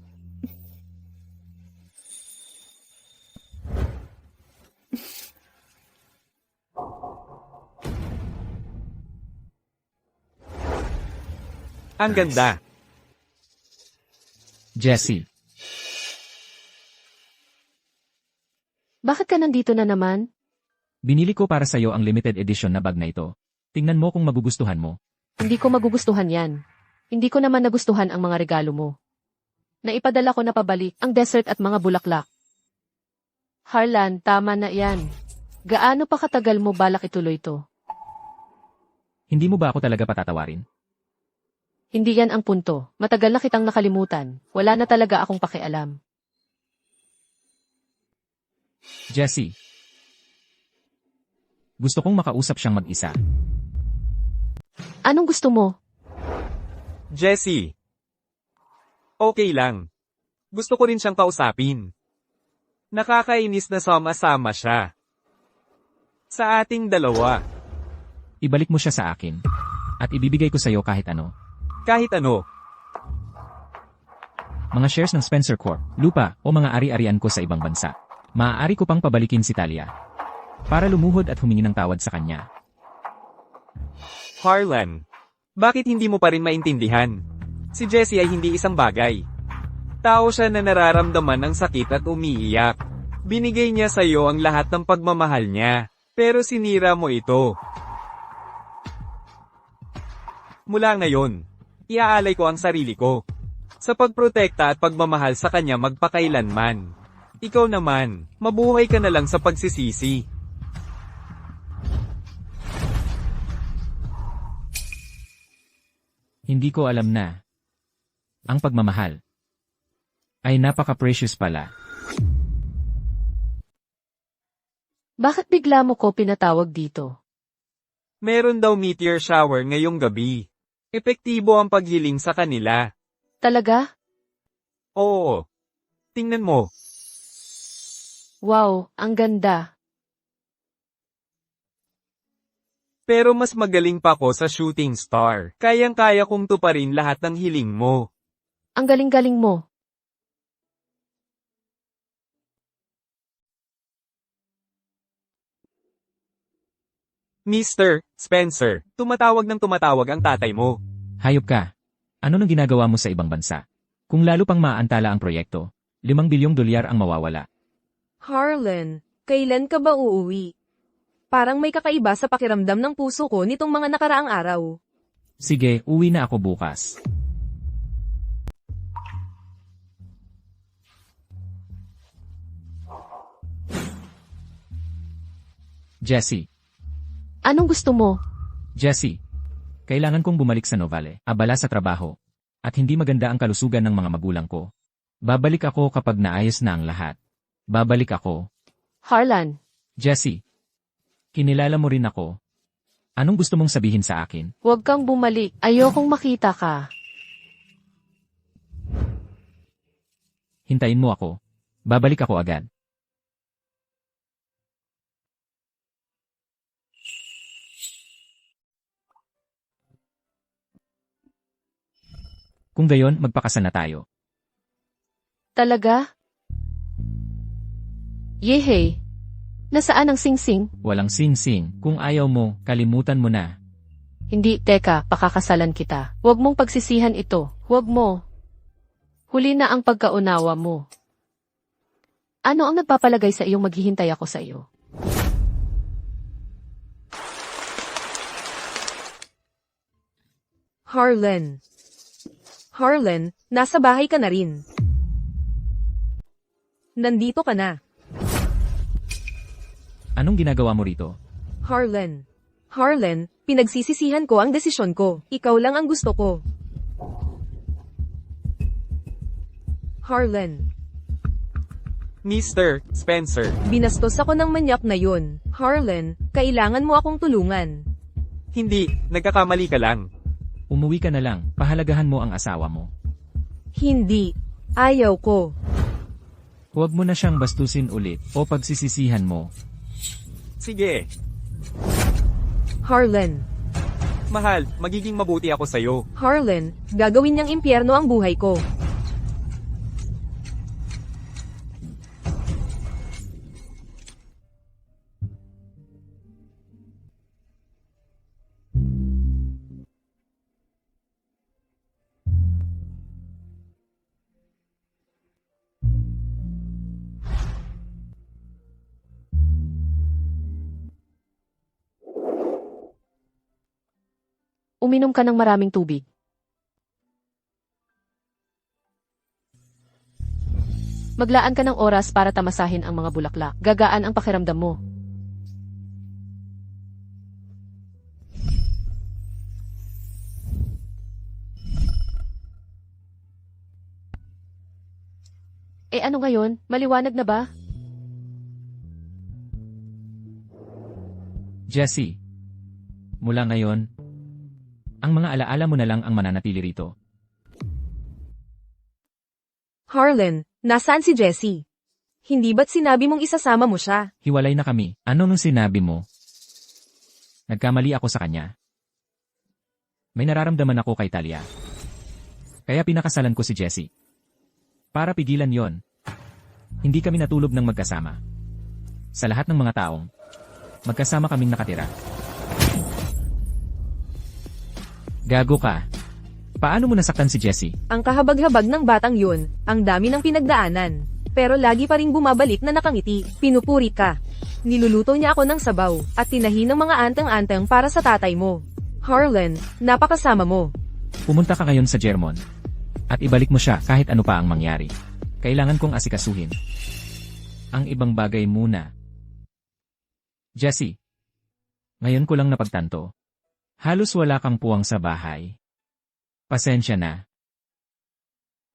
Ang ganda. Jessie, Bakit ka nandito na naman? binili ko para sa'yo ang limited edition na bag na ito. Tingnan mo kung magugustuhan mo. Hindi ko magugustuhan yan. Hindi ko naman nagustuhan ang mga regalo mo. Naipadala ko na pabalik ang dessert at mga bulaklak. Harlan, tama na yan. Gaano pa katagal mo balak ituloy to? Hindi mo ba ako talaga patatawarin? Hindi yan ang punto. Matagal na kitang nakalimutan. Wala na talaga akong pakialam. Jessie, gusto kong makausap siyang mag-isa. Anong gusto mo? Jessie. Okay lang. Gusto ko rin siyang kausapin. Nakakainis na sama-sama siya. Sa ating dalawa. Ibalik mo siya sa akin. At ibibigay ko sa'yo kahit ano. Kahit ano. Mga shares ng Spencer Corp, lupa, o mga ari-arian ko sa ibang bansa. Maaari ko pang pabalikin si Talia. Para lumuhod at humingi ng tawad sa kanya. Harlan. Bakit hindi mo pa rin maintindihan? Si Jessie ay hindi isang bagay. Tao siya na nararamdaman ng sakit at umiiyak. Binigay niya sa iyo ang lahat ng pagmamahal niya. Pero sinira mo ito. Mula ngayon, iaalay ko ang sarili ko. Sa pagprotekta at pagmamahal sa kanya magpakailanman. Ikaw naman, mabuhay ka na lang sa pagsisisi. Hindi ko alam na. Ang pagmamahal ay napaka-precious pala. Bakit bigla mo ko pinatawag dito? Meron daw meteor shower ngayong gabi. Epektibo ang paghiling sa kanila. Talaga? Oo. Tingnan mo. Wow, ang ganda. Pero mas magaling pa ko sa shooting star. Kayang-kaya kong tuparin lahat ng hiling mo. Ang galing-galing mo. Mr. Spencer, tumatawag ang tatay mo. Hayop ka. Ano nang ginagawa mo sa ibang bansa? Kung lalo pang maantala ang proyekto, $5 bilyong ang mawawala. Harlan, kailan ka ba uuwi? Parang may kakaiba sa pakiramdam ng puso ko nitong mga nakaraang araw. Sige, uwi na ako bukas. Jessie, Anong gusto mo? Jessie, kailangan kong bumalik sa Novale, abala sa trabaho, at hindi maganda ang kalusugan ng mga magulang ko. Babalik ako kapag naayos na ang lahat. Babalik ako. Harlan, Jessie, kinilala mo rin ako. Anong gusto mong sabihin sa akin? huwag kang bumalik. Ayokong makita ka. Hintayin mo ako. Babalik ako agad. Kung gayon, magpakasal na tayo. Talaga? Yehey. Nasaan ang sing-sing? Walang sing-sing. Kung ayaw mo, kalimutan mo na. Hindi, teka, pakakasalan kita. Huwag mong pagsisihan ito. Huwag mo. Huli na ang pagkaunawa mo. Ano ang nagpapalagay sa iyong maghihintay ako sa iyo? Harlan. Harlan, nasa bahay ka na rin. Nandito ka na. Anong ginagawa mo rito? Harlan. Harlan, pinagsisisihan ko ang desisyon ko. Ikaw lang ang gusto ko. Harlan. Mr. Spencer. Binastos ako ng manyak na yun. Harlan, kailangan mo akong tulungan. Hindi, nagkakamali ka lang. Umuwi ka na lang, pahalagahan mo ang asawa mo. Hindi. Ayaw ko. Huwag mo na siyang bastusin ulit o pagsisisihan mo. Sige. Harlan. Mahal, magiging mabuti ako sa'yo. Harlan, gagawin niyang impyerno ang buhay ko. Uminom ka ng maraming tubig. Maglaan ka ng oras para tamasahin ang mga bulaklak. Gagaan ang pakiramdam mo. Ano ngayon? Maliwanag na ba? Jessie. Mula ngayon, ang mga alaala mo na lang ang mananatili rito. Harlan, nasaan si Jessie? Hindi ba't sinabi mong isasama mo siya? Hiwalay na kami. Ano nung sinabi mo? Nagkamali ako sa kanya. May nararamdaman ako kay Talia. Kaya pinakasalan ko si Jessie. Para pigilan yon. Hindi kami natulog ng magkasama. Sa lahat ng mga taong, magkasama kaming nakatira. Gago ka. Paano mo nasaktan si Jessie? Ang kahabag-habag ng batang yun, ang dami ng pinagdaanan. Pero lagi pa ring bumabalik na nakangiti, pinupuri ka. Niluluto niya ako ng sabaw, at tinahi ng mga anteng-anteng para sa tatay mo. Harlan, napakasama mo. Pumunta ka ngayon sa Germon. At ibalik mo siya kahit ano pa ang mangyari. Kailangan kong asikasuhin ang ibang bagay muna. Jessie, ngayon ko lang napagtanto. Halos wala kang puwang sa bahay. Pasensya na.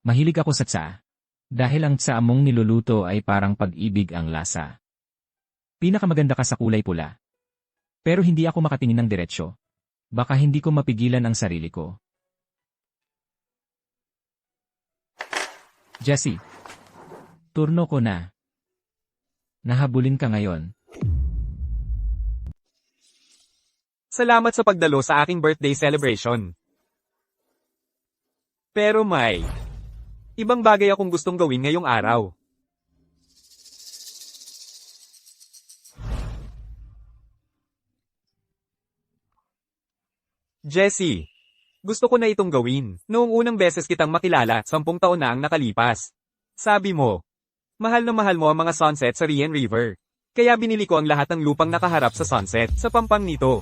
Mahilig ako sa tsa. Dahil ang tsa mong niluluto ay parang pag-ibig ang lasa. Pinakamaganda ka sa kulay pula. Pero hindi ako makatingin ng diretsyo. Baka hindi ko mapigilan ang sarili ko. Jessie, turno ko na. Nahabulin ka ngayon. Salamat sa pagdalo sa aking birthday celebration. Pero may ibang bagay akong gustong gawin ngayong araw. Jessie, gusto ko na itong gawin. Noong unang beses kitang makilala, 10 taon na ang nakalipas. Sabi mo, mahal na mahal mo ang mga sunset sa Rian River. Kaya binili ko ang lahat ng lupang nakaharap sa sunset, sa pampang nito.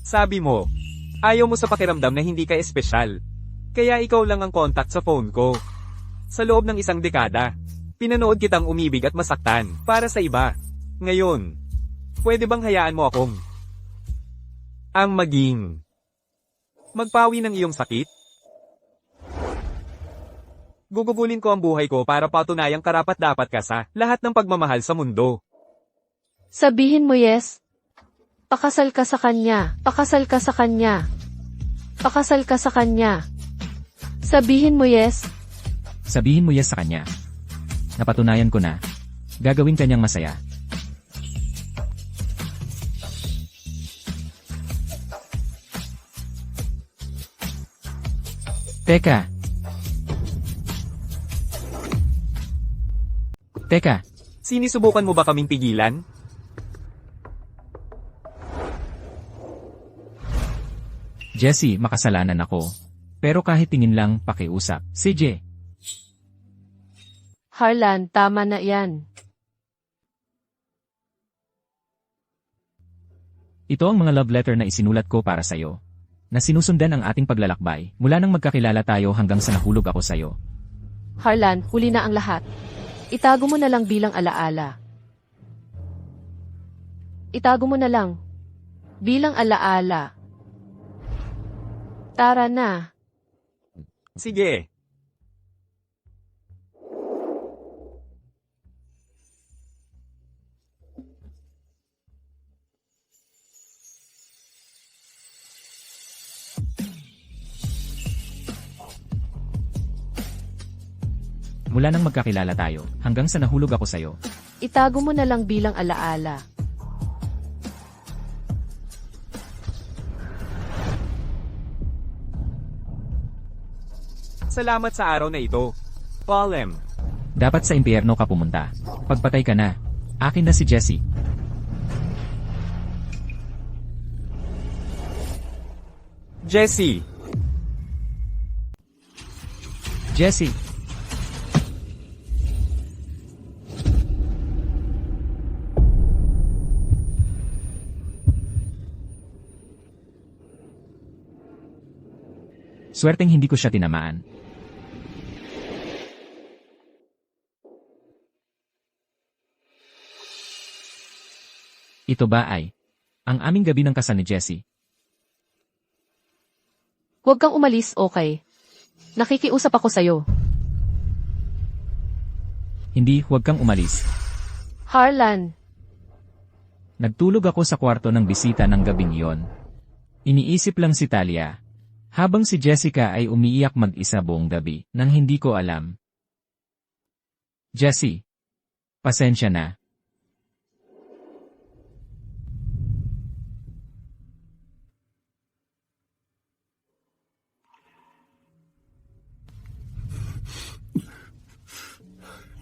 Sabi mo, ayaw mo sa pakiramdam na hindi ka espesyal. Kaya ikaw lang ang contact sa phone ko. Sa loob ng 1 dekada, pinanood kitang umibig at masaktan, para sa iba. Ngayon, pwede bang hayaan mo akong ang maging magpawi ng iyong sakit? Gugugulin ko ang buhay ko para patunayang karapat-dapat ka sa lahat ng pagmamahal sa mundo. Sabihin mo yes. Pakasal ka sa kanya. Pakasal ka sa kanya. Pakasal ka sa kanya. Sabihin mo yes. Sabihin mo yes sa kanya. Napatunayan ko na. Gagawin kanyang masaya. Teka. Teka. Sinisubukan mo ba kaming pigilan? Jessie, makasalanan ako. Pero kahit tingin lang, pakiusap. CJ. Harlan, tama na yan. Ito ang mga love letter na isinulat ko para sa'yo. Na sinusundan ang ating paglalakbay, mula nang magkakilala tayo hanggang sa nahulog ako sa'yo. Harlan, huli na ang lahat. Itago mo na lang bilang alaala. Itago mo na lang. Bilang alaala. Tara na. Sige. Mula nang magkakilala tayo, hanggang sa nahulog ako sa'yo. Itago mo na lang bilang alaala. Salamat sa araw na ito. Palem. Dapat sa impyerno ka pumunta. Pagpatay ka na. Akin na si Jessie. Jessie. Jessie! Swerteng hindi ko siya tinamaan. Ito ba ay ang aming gabi ng kasal ni Jessie? Huwag kang umalis, okay? Nakikiusap ako sa'yo. Hindi, huwag kang umalis. Harlan, Nagtulog ako sa kwarto ng bisita ng gabing iyon. Iniisip lang si Talia. Habang si Jessica ay umiiyak mag-isa buong gabi nang hindi ko alam. Jessie, pasensya na.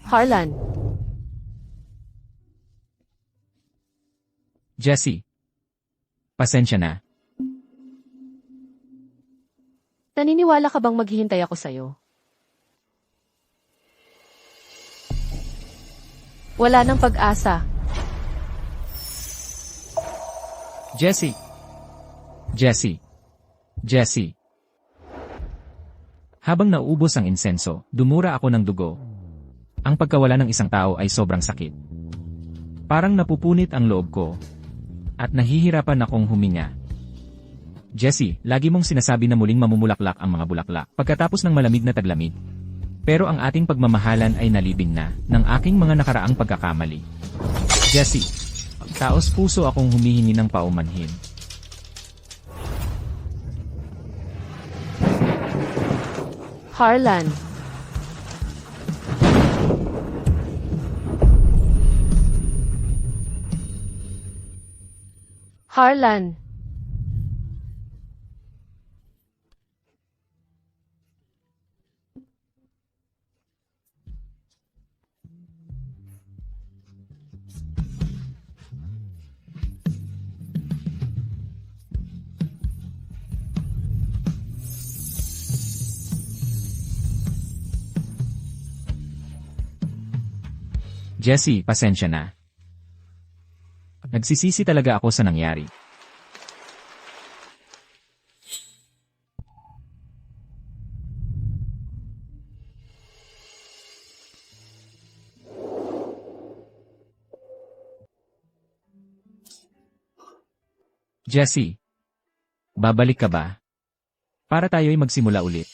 Harlan, Jessie, pasensya na. naniniwala ka bang maghihintay ako sa'yo? Wala nang pag-asa. Jessie! Jessie! Jessie! Habang naubos ang insenso, dumura ako ng dugo. Ang pagkawala ng isang tao ay sobrang sakit. Parang napupunit ang loob ko. At nahihirapan akong huminga. Jessie, lagi mong sinasabi na muling mamumulaklak ang mga bulaklak pagkatapos ng malamig na taglamig. Pero ang ating pagmamahalan ay nalibing na ng aking mga nakaraang pagkakamali. Jessie, taos puso akong humihingi ng paumanhin. Harlan, Harlan, Jessie, pasensya na. Nagsisisi talaga ako sa nangyari. Jessie, babalik ka ba? Para tayo'y magsimula ulit.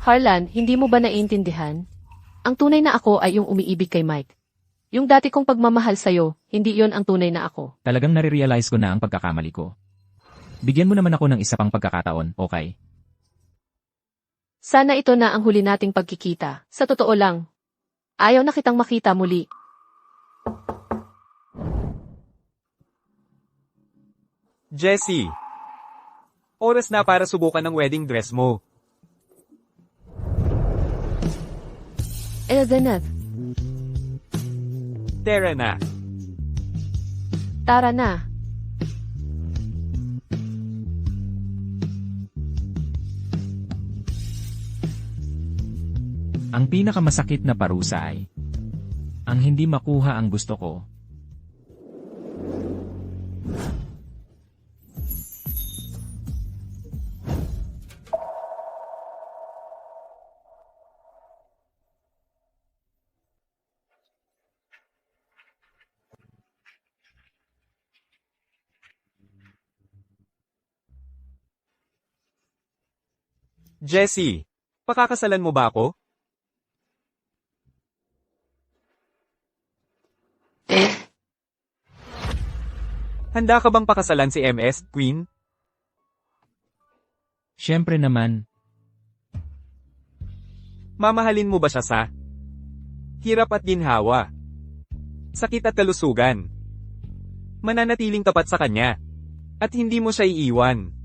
Harlan, hindi mo ba naiintindihan? Ang tunay na ako ay yung umiibig kay Mike. Yung dati kong pagmamahal sa'yo, hindi yon ang tunay na ako. Talagang nare-realize ko na ang pagkakamali ko. Bigyan mo naman ako ng isa pang pagkakataon, okay? Sana ito na ang huli nating pagkikita. Sa totoo lang, ayaw na kitang makita muli. Jessie. Oras na para subukan ng wedding dress mo. Eldeneth, Tara na. Tara na. Ang pinakamasakit na parusa ay ang hindi makuha ang gusto ko. Jessie, pakakasalan mo ba ako? Handa ka bang pakasalan si MS, Queen? Siyempre naman, Mamahalin mo ba siya sa hirap at ginhawa, sakit at kalusugan? Mananatiling tapat sa kanya, at hindi mo siya iiwan,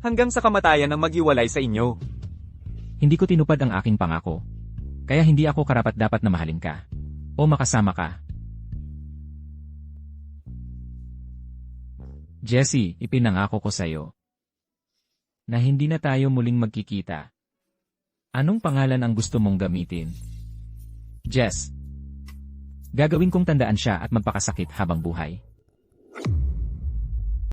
hanggang sa kamatayan ang maghiwalay sa inyo. hindi ko tinupad ang aking pangako. Kaya hindi ako karapat-dapat na mahalin ka. O makasama ka. Jessie, ipinangako ko sa'yo na hindi na tayo muling magkikita. Anong pangalan ang gusto mong gamitin? Jess. Gagawin kong tandaan siya at magpakasakit habang buhay.